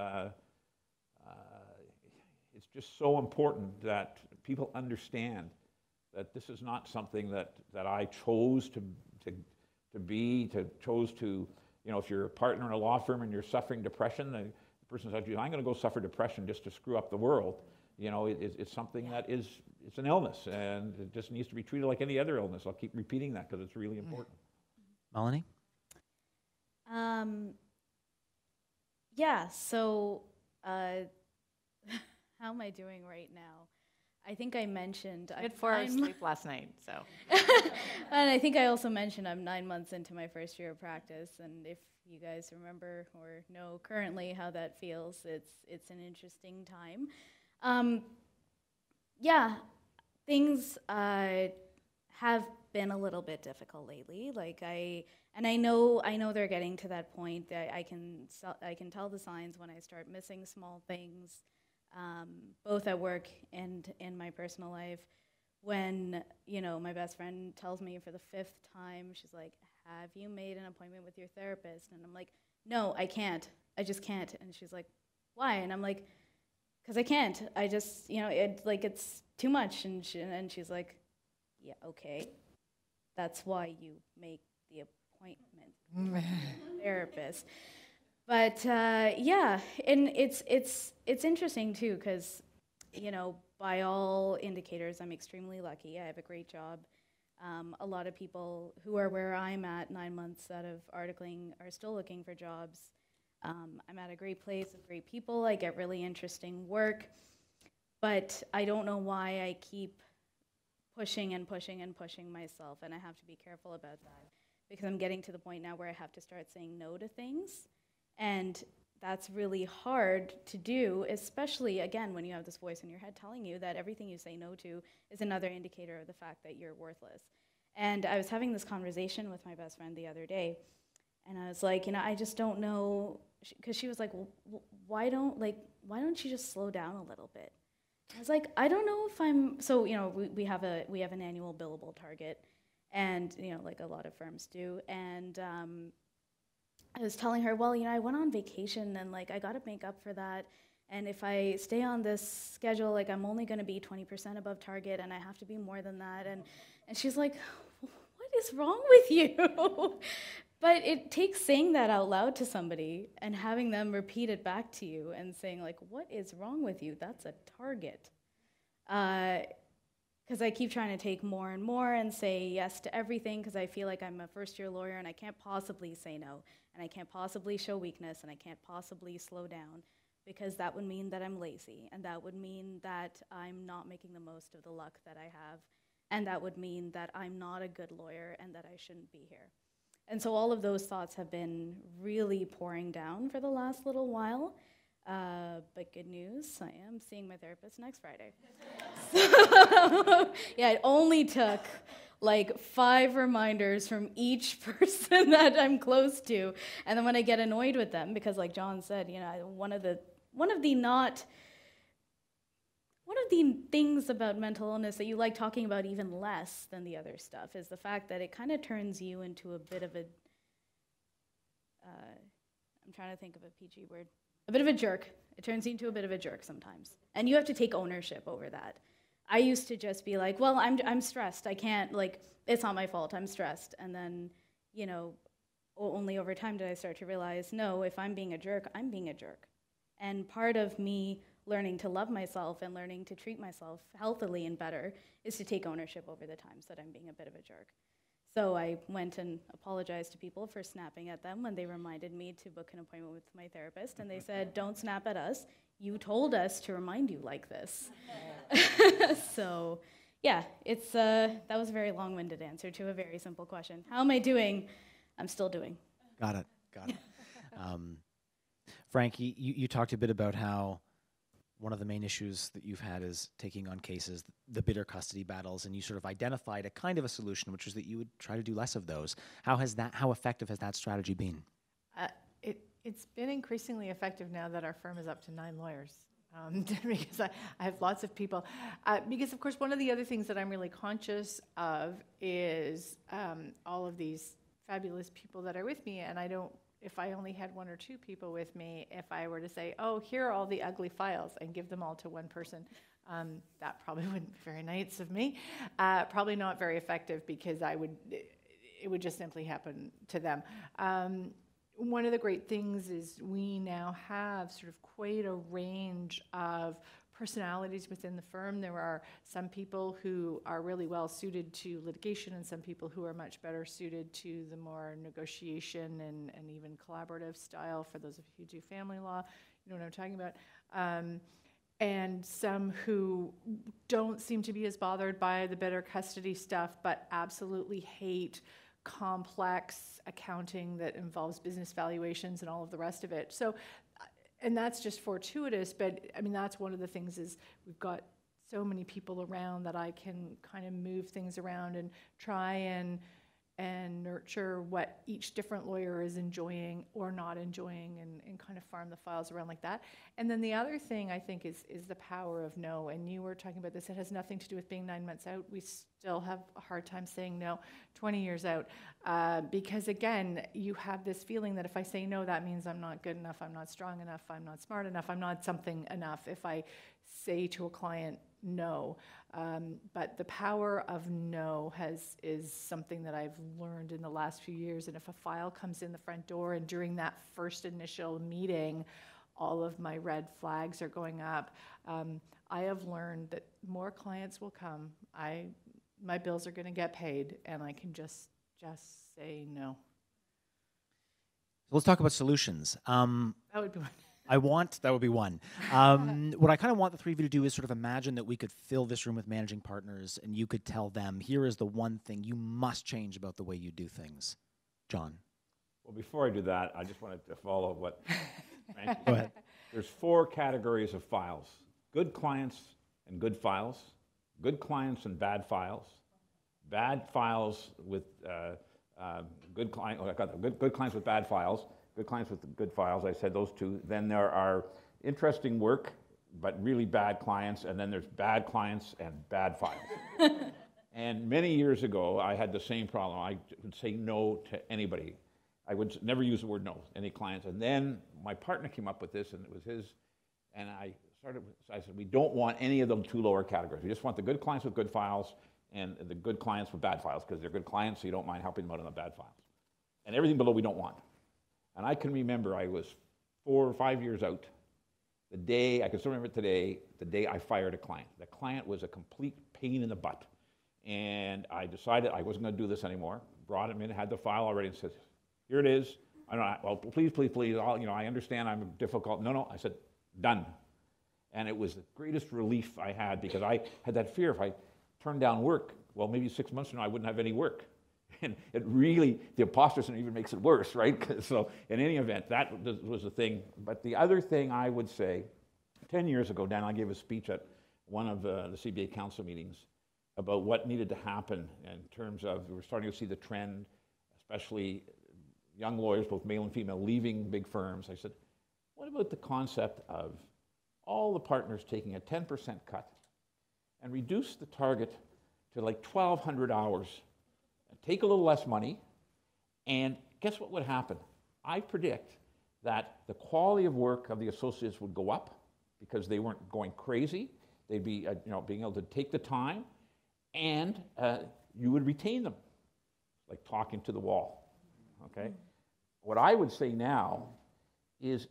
Speaker 2: it's just so important that people understand that this is not something that I chose to chose to, if you're a partner in a law firm and you're suffering depression, the person says, I'm going to go suffer depression just to screw up the world. It's something that it's an illness, and it just needs to be treated like any other illness. I'll keep repeating that because it's really important.
Speaker 1: Malini?
Speaker 3: Yeah, so how am I doing right now? I think I mentioned
Speaker 4: I had 4 hours sleep last night, so.
Speaker 3: And I think I also mentioned I'm 9 months into my first year of practice, and if you guys remember or know currently how that feels, it's an interesting time. Yeah, things have been a little bit difficult lately. I know they're getting to that point that I can tell the signs when I start missing small things, both at work and in my personal life. When my best friend tells me for the 5th time, she's like, "Have you made an appointment with your therapist?" And I'm like, "No, I can't. I just can't." And she's like, "Why?" And I'm like, "'Cause I can't. I just it's too much." And she's like, "Yeah, okay. That's why you make the appointment with the therapist." But yeah, and it's interesting too, because by all indicators, I'm extremely lucky. I have a great job. A lot of people who are where I'm at 9 months out of articling are still looking for jobs. I'm at a great place with great people. I get really interesting work, but I don't know why I keep pushing and pushing and pushing myself, and I have to be careful about that, because I'm getting to the point now where I have to start saying no to things, and that's really hard to do, especially, again, when you have this voice in your head telling you that everything you say no to is another indicator of the fact that you're worthless. And I was having this conversation with my best friend the other day, And I was like, I just don't know, because she was like, well, why don't you just slow down a little bit? I was like, I don't know if I'm, so, we have an annual billable target, and, like a lot of firms do, and I was telling her, well, I went on vacation, and, like, I got to make up for that, and if I stay on this schedule, like, I'm only going to be 20% above target, and I have to be more than that, and she's like, what is wrong with you? But it takes saying that out loud to somebody and having them repeat it back to you and saying, like, what is wrong with you? That's a target. Because I keep trying to take more and more and say yes to everything, because I feel like I'm a first-year lawyer and I can't possibly say no, and I can't possibly show weakness, and I can't possibly slow down, because that would mean that I'm lazy, and that would mean that I'm not making the most of the luck that I have, and that would mean that I'm not a good lawyer and that I shouldn't be here. And so all of those thoughts have been really pouring down for the last little while. But good news, I am seeing my therapist next Friday. So, yeah, it only took like 5 reminders from each person that I'm close to. And then when I get annoyed with them, because like John said, one of the things about mental illness that you like talking about even less than the other stuff is the fact that it kind of turns you into a bit of a, I'm trying to think of a PG word, a bit of a jerk. It turns you into a bit of a jerk sometimes. And you have to take ownership over that. I used to just be like, well, I'm stressed. I can't, like, it's not my fault. I'm stressed. And then, only over time did I start to realize, no, if I'm being a jerk, I'm being a jerk. And part of me learning to love myself and learning to treat myself healthily and better is to take ownership over the times that I'm being a bit of a jerk. So I went and apologized to people for snapping at them when they reminded me to book an appointment with my therapist, and they said, don't snap at us. You told us to remind you like this. So yeah, that was a very long-winded answer to a very simple question. How am I doing? I'm still doing.
Speaker 1: Got it. Frankie, you talked a bit about how one of the main issues that you've had is taking on cases, the bitter custody battles, and you sort of identified a kind of a solution, which is that you would try to do less of those. How effective has that strategy been?
Speaker 4: It's been increasingly effective now that our firm is up to 9 lawyers. Because I have lots of people. Because, of course, one of the other things that I'm really conscious of is all of these fabulous people that are with me, and if I only had 1 or 2 people with me, if I were to say, oh, here are all the ugly files and give them all to one person, that probably wouldn't be very nice of me. Probably not very effective, because it would just simply happen to them. One of the great things is we now have sort of quite a range of personalities within the firm. There are some people who are really well suited to litigation, and some people who are much better suited to the more negotiation and even collaborative style, for those of you who do family law, you know what I'm talking about. And some who don't seem to be as bothered by the bitter custody stuff, but absolutely hate complex accounting that involves business valuations and all of the rest of it. So, and that's just fortuitous, but I mean, that's one of the things is we've got so many people around that I can kind of move things around and try and nurture what each different lawyer is enjoying or not enjoying, and kind of farm the files around like that. And then the other thing I think is the power of no. And you were talking about this, it has nothing to do with being 9 months out. We still have a hard time saying no 20 years out, because again, you have this feeling that if I say no, that means I'm not good enough, I'm not strong enough, I'm not smart enough, I'm not something enough if I say to a client no. But the power of no is something that I've learned in the last few years. And if a file comes in the front door and during that first initial meeting, all of my red flags are going up, I have learned that more clients will come. My bills are going to get paid, and I can just say no.
Speaker 1: Let's talk about solutions.
Speaker 4: That would be one.
Speaker 1: That would be one. What I kind of want the 3 of you to do is sort of imagine that we could fill this room with managing partners, and you could tell them, here is the one thing you must change about the way you do things. John.
Speaker 2: Well, before I do that, I just wanted to follow what Frankie
Speaker 1: Go ahead.
Speaker 2: There's 4 categories of files: good clients and good files, good clients and bad files with good client, I got the good clients with bad files, good clients with good files, I said those two. Then there are interesting work, but really bad clients, and then there's bad clients and bad files. And many years ago, I had the same problem. I would say no to anybody. I would never use the word no, any clients. And then my partner came up with this, and it was his, and I said, we don't want any of them two lower categories. We just want the good clients with good files and the good clients with bad files, because they're good clients, so you don't mind helping them out on the bad files. And everything below we don't want. And I can remember I was 4 or 5 years out. The day, I can still remember it today, the day I fired a client. The client was a complete pain in the butt. And I decided I wasn't going to do this anymore. Brought him in, had the file already, and said, here it is. I don't know, well, please, please, please, I understand I'm difficult. No, I said, done. And it was the greatest relief I had, because I had that fear if I turned down work, well, maybe 6 months from now I wouldn't have any work. And it really, the imposter syndrome even makes it worse, right? So in any event, that was the thing. But the other thing I would say, 10 years ago, Dan, I gave a speech at one of the CBA council meetings about what needed to happen in terms of, we were starting to see the trend, especially young lawyers, both male and female, leaving big firms. I said, what about the concept of all the partners taking a 10% cut and reduce the target to like 1,200 hours, and take a little less money, and guess what would happen? I predict that the quality of work of the associates would go up because they weren't going crazy. They'd be being able to take the time, and you would retain them, like talking to the wall, okay? What I would say now is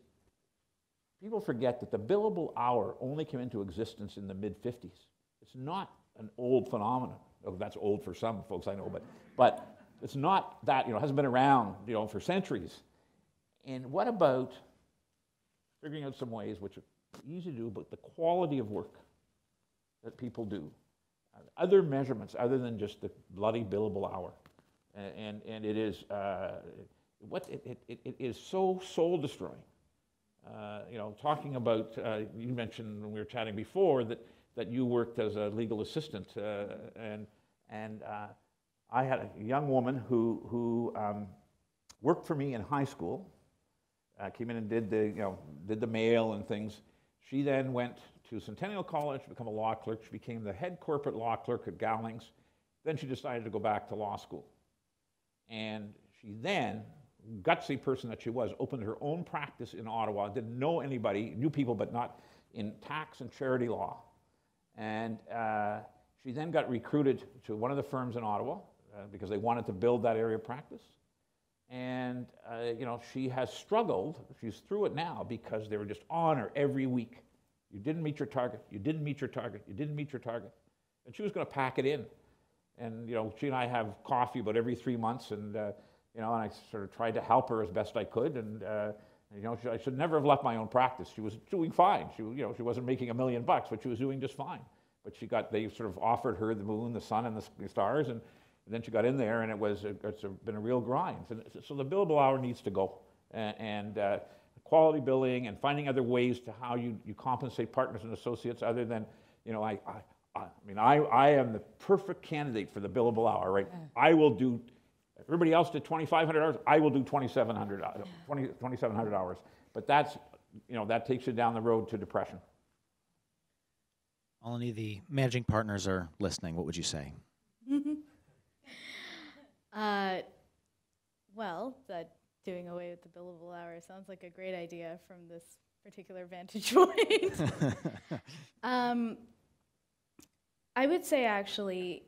Speaker 2: people forget that the billable hour only came into existence in the mid-50s. It's not an old phenomenon. Oh, that's old for some folks I know, but it's not that, it hasn't been around, for centuries. And what about figuring out some ways, which are easy to do, but the quality of work that people do, other measurements other than just the bloody billable hour, and it is it is so soul destroying. Talking about you mentioned when we were chatting before that you worked as a legal assistant, and I had a young woman who worked for me in high school. Came in and did the mail and things. She then went to Centennial College to become a law clerk. She became the head corporate law clerk at Gowlings. Then she decided to go back to law school. And she then, gutsy person that she was, opened her own practice in Ottawa. Didn't know anybody, knew people, but not in tax and charity law. And she then got recruited to one of the firms in Ottawa because they wanted to build that area of practice. And, she has struggled. She's through it now because they were just on her every week. You didn't meet your target. You didn't meet your target. You didn't meet your target. And she was going to pack it in. And, she and I have coffee about every 3 months. And, and I sort of tried to help her as best I could. And, I should never have left my own practice. She was doing fine. She wasn't making $1 million, but she was doing just fine. But they sort of offered her the moon, the sun, and the stars. And then she got in there, and it's been a real grind. So the billable hour needs to go, and quality billing, and finding other ways to how you compensate partners and associates other than, I am the perfect candidate for the billable hour, right? I will do. Everybody else did 2,500 hours. I will do 2,700 hours. But that's, that takes you down the road to depression.
Speaker 1: Malini, the managing partners are listening. What would you say?
Speaker 3: Well, that doing away with the billable hour sounds like a great idea from this particular vantage point. I would say actually,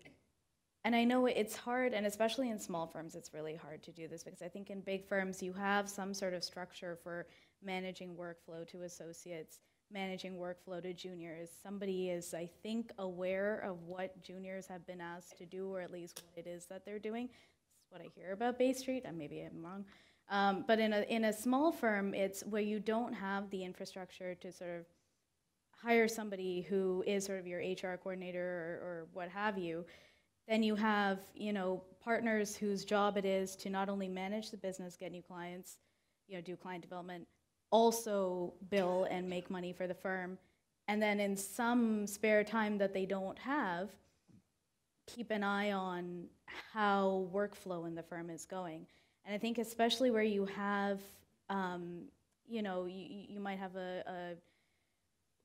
Speaker 3: and I know it's hard, and especially in small firms, it's really hard to do this because I think in big firms you have some sort of structure for managing workflow to associates, managing workflow to juniors. Somebody is, I think, aware of what juniors have been asked to do, or at least what it is that they're doing. What I hear about Bay Street, and maybe I'm wrong, but in a small firm, it's where you don't have the infrastructure to sort of hire somebody who is sort of your HR coordinator or what have you. Then you have partners whose job it is to not only manage the business, get new clients, do client development, also bill and make money for the firm, and then in some spare time that they don't have, keep an eye on how workflow in the firm is going. And I think especially where you have, you know, you might have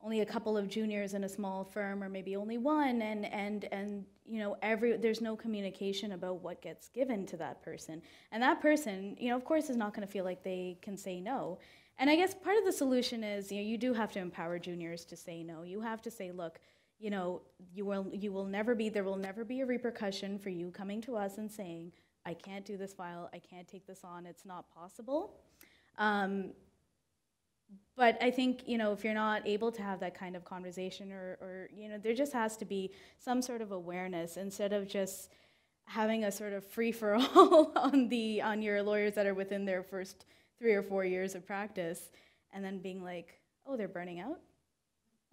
Speaker 3: only a couple of juniors in a small firm, or maybe only one, and you know, there's no communication about what gets given to that person. And that person, you know, of course is not going to feel like they can say no. And I guess part of the solution is, you know, you do have to empower juniors to say no. You have to say, look, you know, there will never be a repercussion for you coming to us and saying, I can't do this file, I can't take this on, it's not possible. But I think, you know, if you're not able to have that kind of conversation, or you know, there just has to be some sort of awareness, instead of just having a sort of free-for-all on your lawyers that are within their first 3 or 4 years of practice, and then being like, oh, they're burning out?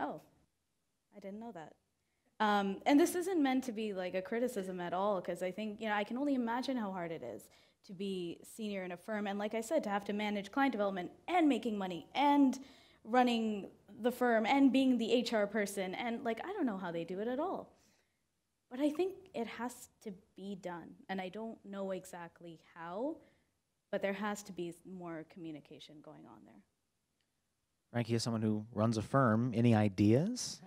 Speaker 3: Oh, I didn't know that. And this isn't meant to be like a criticism at all, because I think, you know, I can only imagine how hard it is to be senior in a firm, and like I said, to have to manage client development and making money and running the firm and being the HR person, and like, I don't know how they do it at all. But I think it has to be done, and I don't know exactly how, but there has to be more communication going on there.
Speaker 1: Frankie, as someone who runs a firm, any ideas?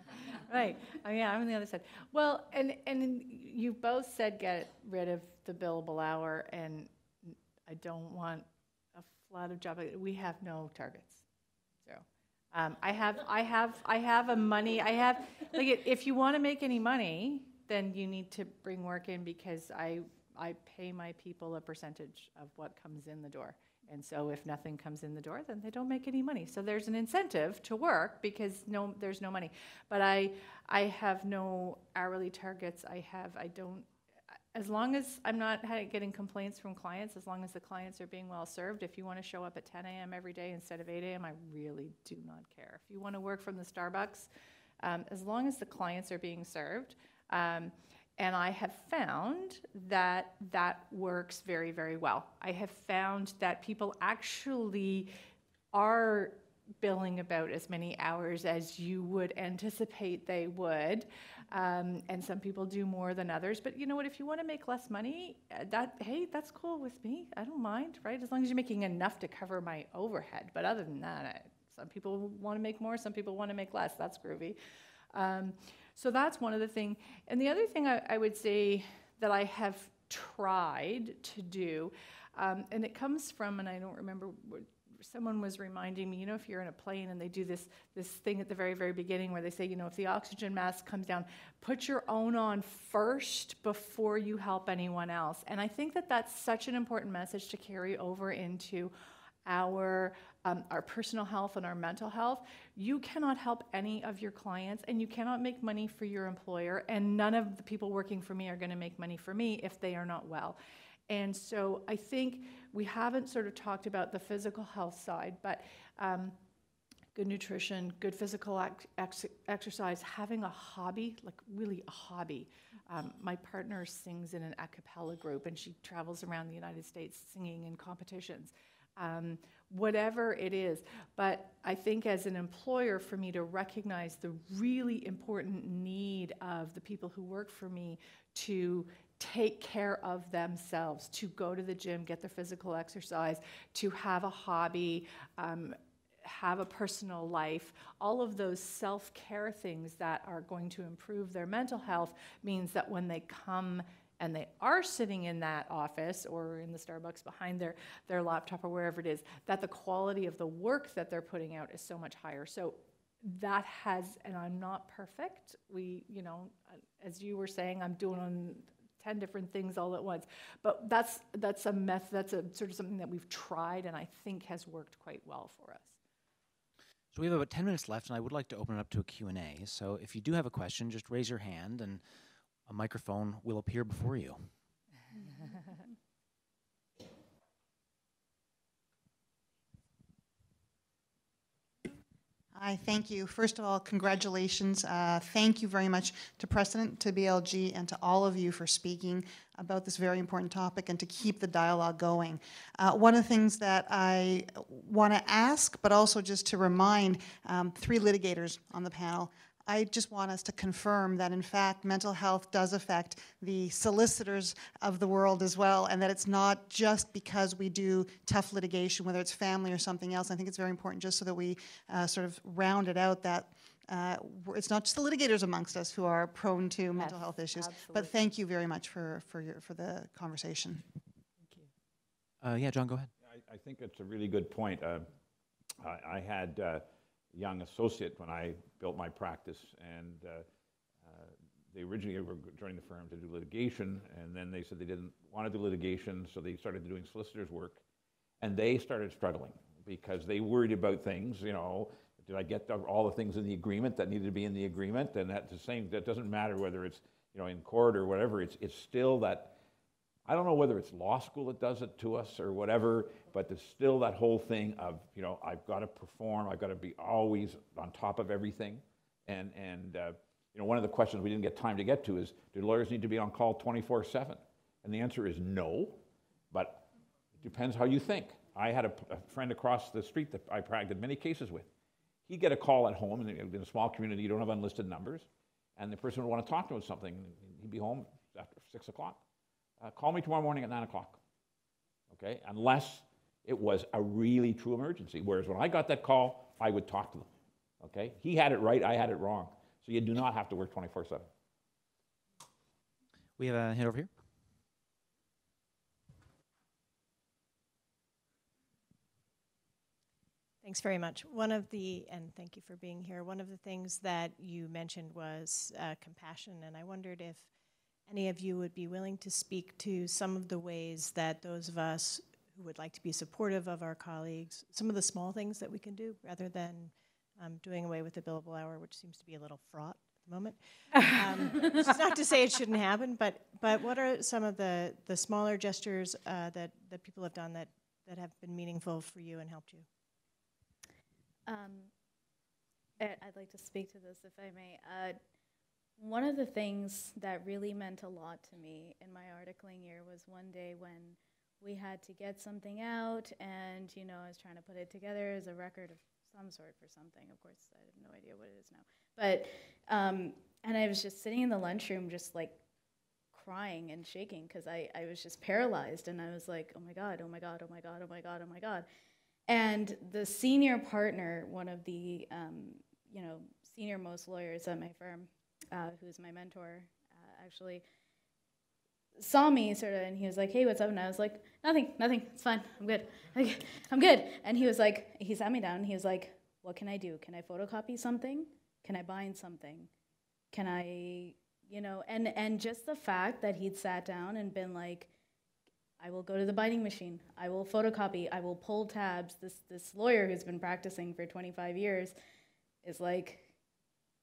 Speaker 4: Right. Oh, yeah, I'm on the other side. Well, and you both said get rid of the billable hour, and I don't want a flood of job. We have no targets. So I have a money. Like, if you want to make any money, then you need to bring work in, because I pay my people a percentage of what comes in the door. And so if nothing comes in the door, then they don't make any money. So there's an incentive to work, because there's no money. But I have no hourly targets. I don't, as long as I'm not getting complaints from clients, as long as the clients are being well served. If you want to show up at 10 a.m. every day instead of 8 a.m., I really do not care. If you want to work from the Starbucks, as long as the clients are being served. And I have found that that works very, very well. I have found that people actually are billing about as many hours as you would anticipate they would. And some people do more than others. But you know what? If you want to make less money, hey, that's cool with me. I don't mind, right? As long as you're making enough to cover my overhead. But other than that, some people want to make more, some people want to make less. That's groovy. So that's one of the things. And the other thing I would say that I have tried to do, and it comes from, and I don't remember, someone was reminding me, you know, if you're in a plane and they do this thing at the very, very beginning where they say, you know, if the oxygen mask comes down, put your own on first before you help anyone else. And I think that that's such an important message to carry over into our personal health and our mental health. You cannot help any of your clients, and you cannot make money for your employer, and none of the people working for me are going to make money for me if they are not well. And so I think we haven't sort of talked about the physical health side, but good nutrition, good physical exercise, having a hobby, like really a hobby. My partner sings in an a cappella group, and she travels around the United States singing in competitions. Whatever it is. But I think as an employer, for me to recognize the really important need of the people who work for me to take care of themselves, to go to the gym, get their physical exercise, to have a hobby, have a personal life, all of those self-care things that are going to improve their mental health means that when they come and they are sitting in that office or in the Starbucks behind their laptop or wherever it is, that the quality of the work that they're putting out is so much higher. So that has, and I'm not perfect. You know, as you were saying, I'm doing on 10 different things all at once. But that's a method, that's a sort of something that we've tried and I think has worked quite well for us.
Speaker 1: So we have about 10 minutes left, and I would like to open it up to a Q&A. So if you do have a question, just raise your hand, and a microphone will appear before you.
Speaker 5: Hi, thank you. First of all, congratulations. Thank you very much to Precedent, to BLG, and to all of you for speaking about this very important topic and to keep the dialogue going. One of the things that I want to ask, but also just to remind 3 litigators on the panel, I just want us to confirm that, in fact, mental health does affect the solicitors of the world as well, and that it's not just because we do tough litigation, whether it's family or something else. I think it's very important just so that we sort of round it out that it's not just the litigators amongst us who are prone to mental health issues.
Speaker 4: Absolutely.
Speaker 5: But thank you very much for the conversation.
Speaker 1: Yeah, John, go ahead.
Speaker 2: I think it's a really good point. I had a young associate when I built my practice, and they originally were joining the firm to do litigation, and then they said they didn't want to do litigation, so they started doing solicitor's work, and they started struggling because they worried about things, you know, did I get all the things in the agreement that needed to be in the agreement? And that's the same, that doesn't matter whether it's, you know, in court or whatever, it's still that, I don't know whether it's law school that does it to us or whatever, but there's still that whole thing of, you know, I've got to perform, I've got to be always on top of everything. And you know, one of the questions we didn't get time to get to is, do lawyers need to be on call 24/7? And the answer is no, but it depends how you think. I had a friend across the street that I practiced many cases with. He'd get a call at home, and in a small community, you don't have unlisted numbers, and the person would want to talk to him about something. He'd be home after 6 o'clock. Call me tomorrow morning at 9 o'clock, okay? Unless it was a really true emergency. Whereas when I got that call, I would talk to them, okay? He had it right, I had it wrong. So you do not have to work 24/7.
Speaker 1: We have a hand over here.
Speaker 6: Thanks very much. And thank you for being here. One of the things that you mentioned was compassion, and I wondered if any of you would be willing to speak to some of the ways that those of us who would like to be supportive of our colleagues, some of the small things that we can do rather than doing away with the billable hour, which seems to be a little fraught at the moment. It's not to say it shouldn't happen, but what are some of the smaller gestures that people have done that have been meaningful for you and helped you?
Speaker 3: I'd like to speak to this, if I may. One of the things that really meant a lot to me in my articling year was one day when we had to get something out, and you know, I was trying to put it together as a record of some sort for something. Of course, I have no idea what it is now. But and I was just sitting in the lunchroom, just like crying and shaking because I was just paralyzed, and I was like, oh my God, oh my God, oh my God, oh my God, oh my God. And the senior partner, one of the you know, senior most lawyers at my firm, who's my mentor, actually saw me sort of, and he was like, hey, what's up? And I was like, nothing, it's fine, I'm good, I'm good. And he was like, he sat me down, and he was like, what can I do? Can I photocopy something? Can I bind something? Can I, you know, and just the fact that he'd sat down and been like, I will go to the binding machine, I will photocopy, I will pull tabs. This lawyer who's been practicing for 25 years is like,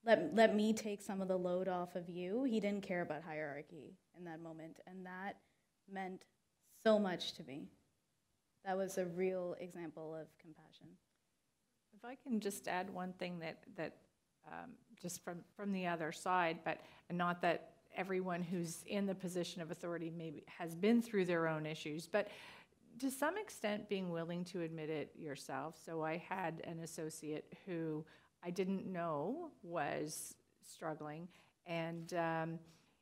Speaker 3: let me take some of the load off of you. He didn't care about hierarchy in that moment, and that meant so much to me. That was a real example of compassion.
Speaker 4: If I can just add one thing that just from the other side, but not that everyone who's in the position of authority maybe has been through their own issues, but to some extent being willing to admit it yourself. So I had an associate who I didn't know was struggling, and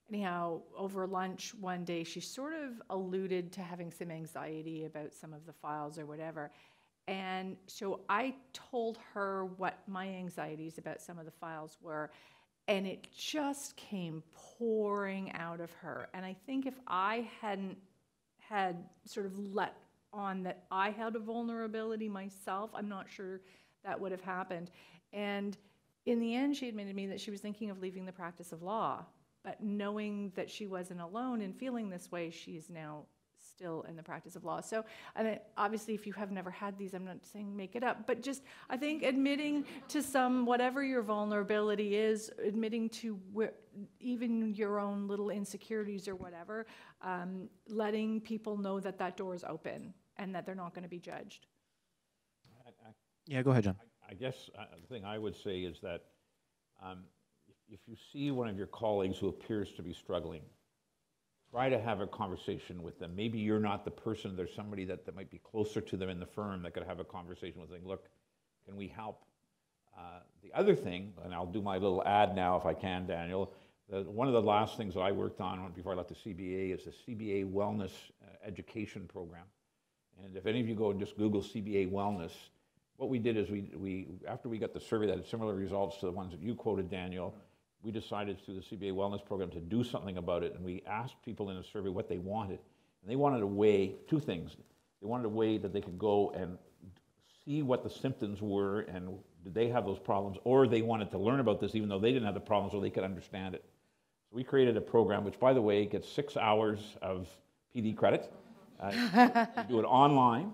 Speaker 4: anyhow, over lunch one day, she sort of alluded to having some anxiety about some of the files or whatever. And so I told her what my anxieties about some of the files were, and it just came pouring out of her. And I think if I hadn't had sort of let on that I had a vulnerability myself, I'm not sure that would have happened. And in the end, she admitted to me that she was thinking of leaving the practice of law. But knowing that she wasn't alone in feeling this way, she is now still in the practice of law. So, and obviously, if you have never had these, I'm not saying make it up, but just, I think admitting to whatever your vulnerability is, admitting to even your own little insecurities or whatever, letting people know that that door is open and that they're not going to be judged.
Speaker 1: Yeah, go ahead, John.
Speaker 2: I guess the thing I would say is that if you see one of your colleagues who appears to be struggling, try to have a conversation with them. Maybe you're not the person, there's somebody that might be closer to them in the firm that could have a conversation with them. Look, can we help? The other thing, and I'll do my little ad now if I can, Daniel, one of the last things that I worked on before I left the CBA is the CBA Wellness Education Program. And if any of you go and just Google CBA Wellness, what we did is after we got the survey that had similar results to the ones that you quoted, Daniel, we decided through the CBA Wellness Program to do something about it, and we asked people in the survey what they wanted. And they wanted a way, two things. They wanted a way that they could go and see what the symptoms were and did they have those problems, or they wanted to learn about this even though they didn't have the problems so they could understand it. So we created a program, which by the way gets 6 hours of PD credit. You do it online,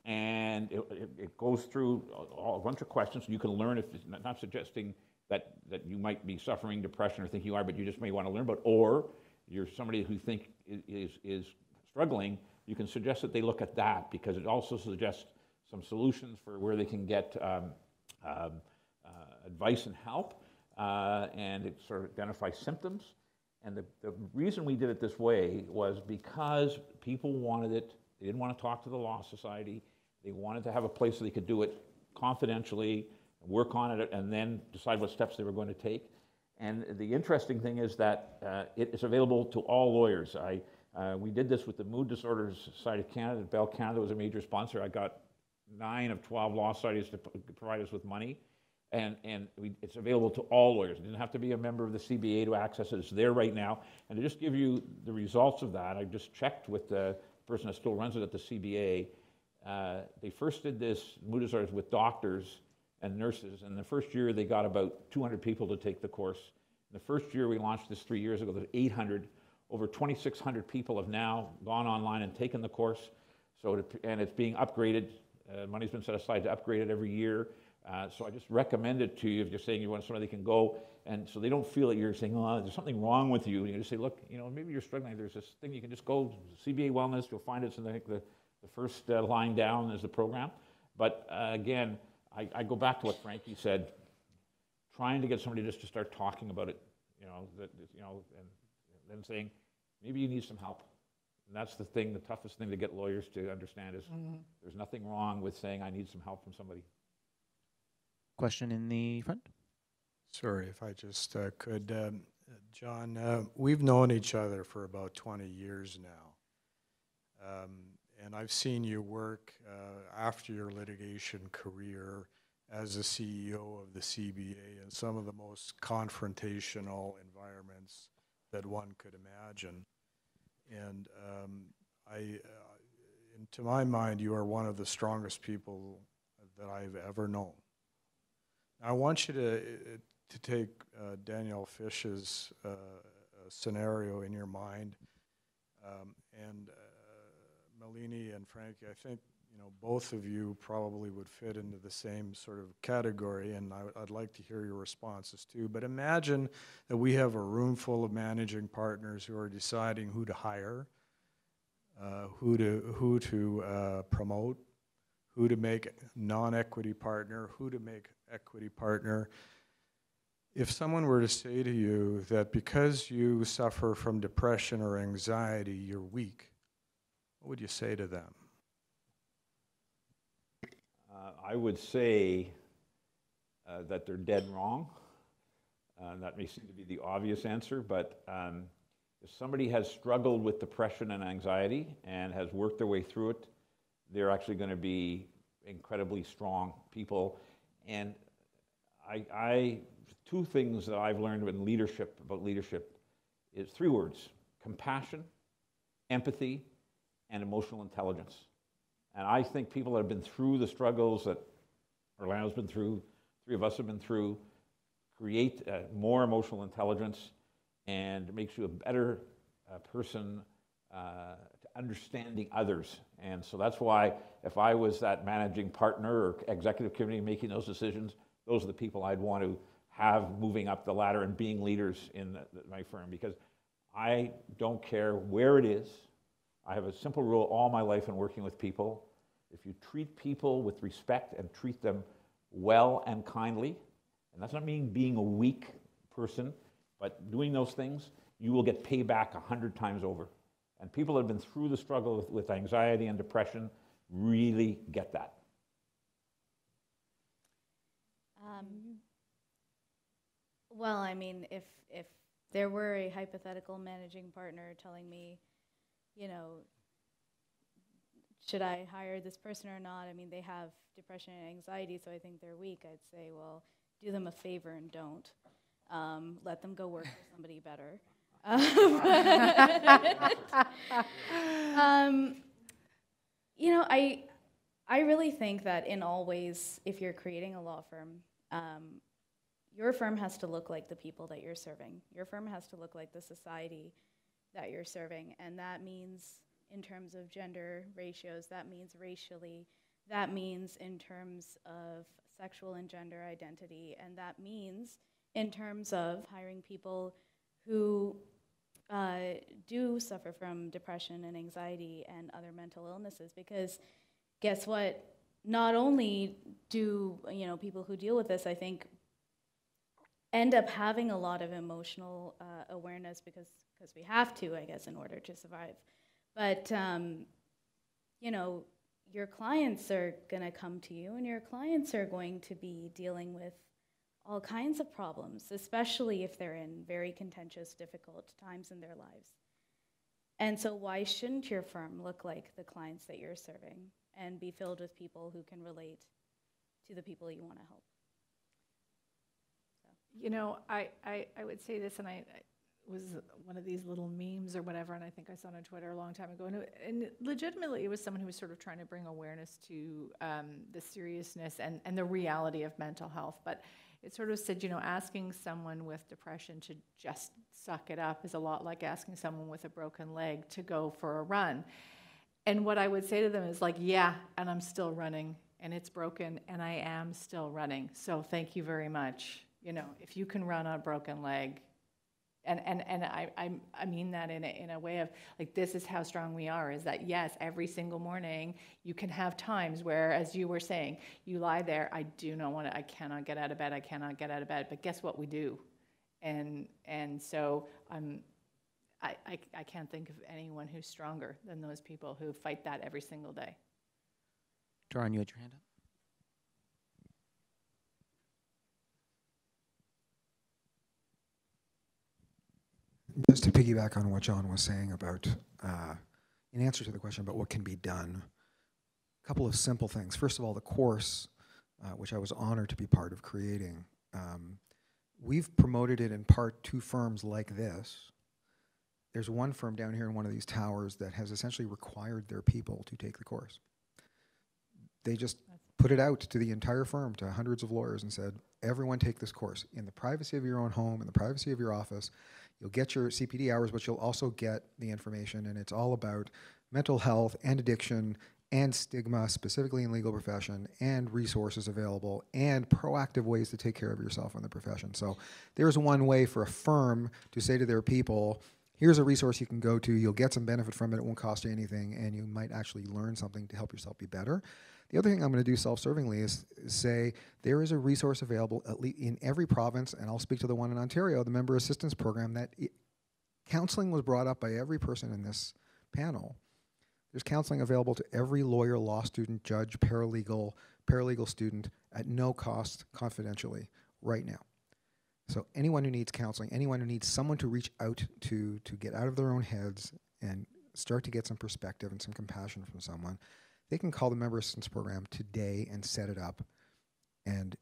Speaker 2: and it goes through a bunch of questions. You can learn, if it's not suggesting that you might be suffering depression or think you are, but you just may want to learn about, or you're somebody who think is struggling, you can suggest that they look at that, because it also suggests some solutions for where they can get advice and help, and it sort of identifies symptoms. And the reason we did it this way was because people wanted it. They didn't want to talk to the Law Society. They wanted to have a place so they could do it confidentially, work on it, and then decide what steps they were going to take. And the interesting thing is that it is available to all lawyers. We did this with the Mood Disorders Society of Canada. Bell Canada was a major sponsor. I got 9 of 12 law societies to provide us with money. And it's available to all lawyers. You didn't have to be a member of the CBA to access it. It's there right now. And to just give you the results of that, I just checked with the person that still runs it at the CBA. They first did this mood disorders with doctors and nurses. And the first year, they got about 200 people to take the course. In the first year, we launched this 3 years ago. There's 800. Over 2,600 people have now gone online and taken the course. And it's being upgraded. Money's been set aside to upgrade it every year. So I just recommend it to you if you're saying you want somebody that can go, and so they don't feel that you're saying, oh, there's something wrong with you. And you just say, look, maybe you're struggling. There's this thing you can just go, CBA Wellness, you'll find it's in the first line down is the program. But again, I go back to what Frankie said, trying to get somebody just to start talking about it, and then saying, maybe you need some help. And that's the toughest thing to get lawyers to understand is there's nothing wrong with saying I need some help from somebody.
Speaker 1: Question in the front.
Speaker 7: Sorry, if I just could. John, we've known each other for about 20 years now. And I've seen you work after your litigation career as the CEO of the CBA in some of the most confrontational environments that one could imagine. And to my mind, you are one of the strongest people that I've ever known. I want you to take Daniel Fish's scenario in your mind, and Malini and Frankie, I think both of you probably would fit into the same sort of category, and I'd like to hear your responses too. But imagine that we have a room full of managing partners who are deciding who to hire, who to promote, who to make non-equity partner, who to make equity partner. If someone were to say to you that because you suffer from depression or anxiety, you're weak, what would you say to them?
Speaker 2: I would say that they're dead wrong. That may seem to be the obvious answer, but if somebody has struggled with depression and anxiety and has worked their way through it, they're actually going to be incredibly strong people. And two things that I've learned about leadership is 3 words: compassion, empathy, and emotional intelligence. And I think people that have been through the struggles that Orlando's been through, 3 of us have been through, create more emotional intelligence, and makes you a better person to understanding others. And so that's why if I was that managing partner or executive committee making those decisions, those are the people I'd want to have moving up the ladder and being leaders in my firm, because I don't care where it is. I have a simple rule all my life in working with people. If you treat people with respect and treat them well and kindly, and that's not mean being a weak person, but doing those things, you will get payback 100 times over. And people that have been through the struggle with anxiety and depression really get that.
Speaker 3: Well, I mean, if there were a hypothetical managing partner telling me, you know, should I hire this person or not? I mean, they have depression and anxiety, so I think they're weak. I'd say, well, do them a favor and don't. Let them go work for somebody better. You know, I really think that in all ways, if you're creating a law firm, your firm has to look like the people that you're serving. Your firm has to look like the society that you're serving, and that means in terms of gender ratios, that means racially, that means in terms of sexual and gender identity, and that means in terms of hiring people who do suffer from depression and anxiety and other mental illnesses, because guess what? Not only do, you know, people who deal with this, I think, end up having a lot of emotional awareness because we have to, I guess, in order to survive. But, you know, your clients are going to come to you, and your clients are going to be dealing with all kinds of problems, especially if they're in very contentious, difficult times in their lives. And so why shouldn't your firm look like the clients that you're serving and be filled with people who can relate to the people you want to help?
Speaker 4: You know, I would say this, and I was one of these little memes or whatever, and I think I saw it on Twitter a long time ago, and legitimately it was someone who was sort of trying to bring awareness to the seriousness and the reality of mental health. But it sort of said, you know, asking someone with depression to just suck it up is a lot like asking someone with a broken leg to go for a run. And what I would say to them is like, yeah, and I'm still running, and it's broken, and I am still running. So thank you very much. You know, if you can run on a broken leg, and I mean that in a way of like, this is how strong we are, is that yes, every single morning you can have times where, as you were saying, you lie there, I cannot get out of bed, but guess what we do? And so I can't think of anyone who's stronger than those people who fight that every single day.
Speaker 1: Doran, you had your hand up?
Speaker 8: Just to piggyback on what John was saying about, in answer to the question about what can be done, a couple of simple things. First of all, the course, which I was honored to be part of creating, we've promoted it in part to firms like this. There's one firm down here in one of these towers that has essentially required their people to take the course. They just put it out to the entire firm, to hundreds of lawyers, and said, everyone take this course in the privacy of your own home, in the privacy of your office. You'll get your CPD hours, but you'll also get the information, and it's all about mental health and addiction and stigma, specifically in legal profession, and resources available, and proactive ways to take care of yourself in the profession. So there's one way for a firm to say to their people, here's a resource you can go to, you'll get some benefit from it, it won't cost you anything, and you might actually learn something to help yourself be better. The other thing I'm going to do self-servingly is say there is a resource available at least in every province, and I'll speak to the one in Ontario, the Member Assistance Program, that counseling was brought up by every person in this panel. There's counseling available to every lawyer, law student, judge, paralegal student at no cost confidentially right now. So anyone who needs counseling, anyone who needs someone to reach out to get out of their own heads and start to get some perspective and some compassion from someone, they can call the Member Assistance Program today and set it up. And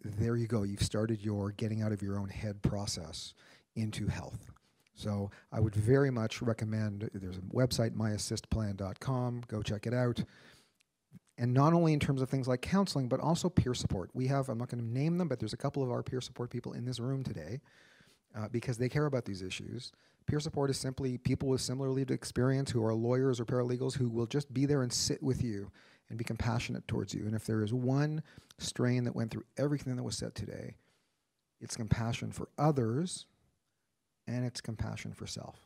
Speaker 8: there you go. You've started your getting out of your own head process into health. So I would very much recommend, there's a website, myassistplan.com, go check it out. And not only in terms of things like counseling, but also peer support. We have, I'm not going to name them, but there's a couple of our peer support people in this room today because they care about these issues. Peer support is simply people with similar lived experience who are lawyers or paralegals who will just be there and sit with you and be compassionate towards you. And if there is one strain that went through everything that was said today, it's compassion for others and it's compassion for self.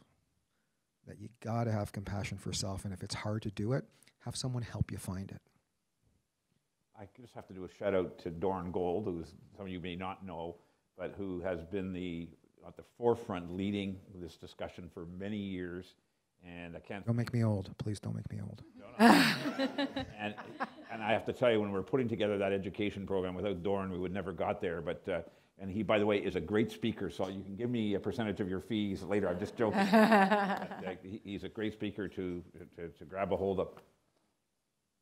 Speaker 8: That you gotta have compassion for self, and if it's hard to do it, have someone help you find it.
Speaker 2: I just have to do a shout out to Doran Gold, who some of you may not know, but who has been at the forefront leading this discussion for many years. And I can't.
Speaker 8: Don't make me old. Please don't make me old.
Speaker 2: and I have to tell you, when we're putting together that education program, without Doran, we would never got there. But and he, by the way, is a great speaker, so you can give me a percentage of your fees later. I'm just joking. But, he's a great speaker to grab a hold of.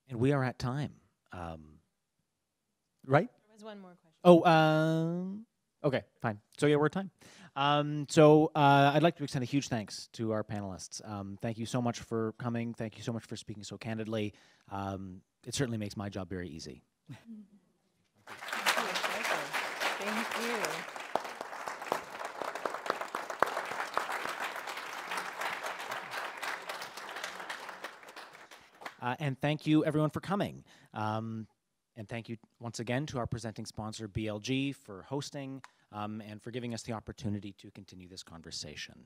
Speaker 1: And we are at time. Right?
Speaker 6: There was one more question.
Speaker 1: Oh, okay, fine. So yeah, we're at time. I'd like to extend a huge thanks to our panelists. Thank you so much for coming. Thank you so much for speaking so candidly. It certainly makes my job very easy.
Speaker 4: Thank you.
Speaker 1: And thank you, everyone, for coming. And thank you once again to our presenting sponsor, BLG, for hosting and for giving us the opportunity to continue this conversation.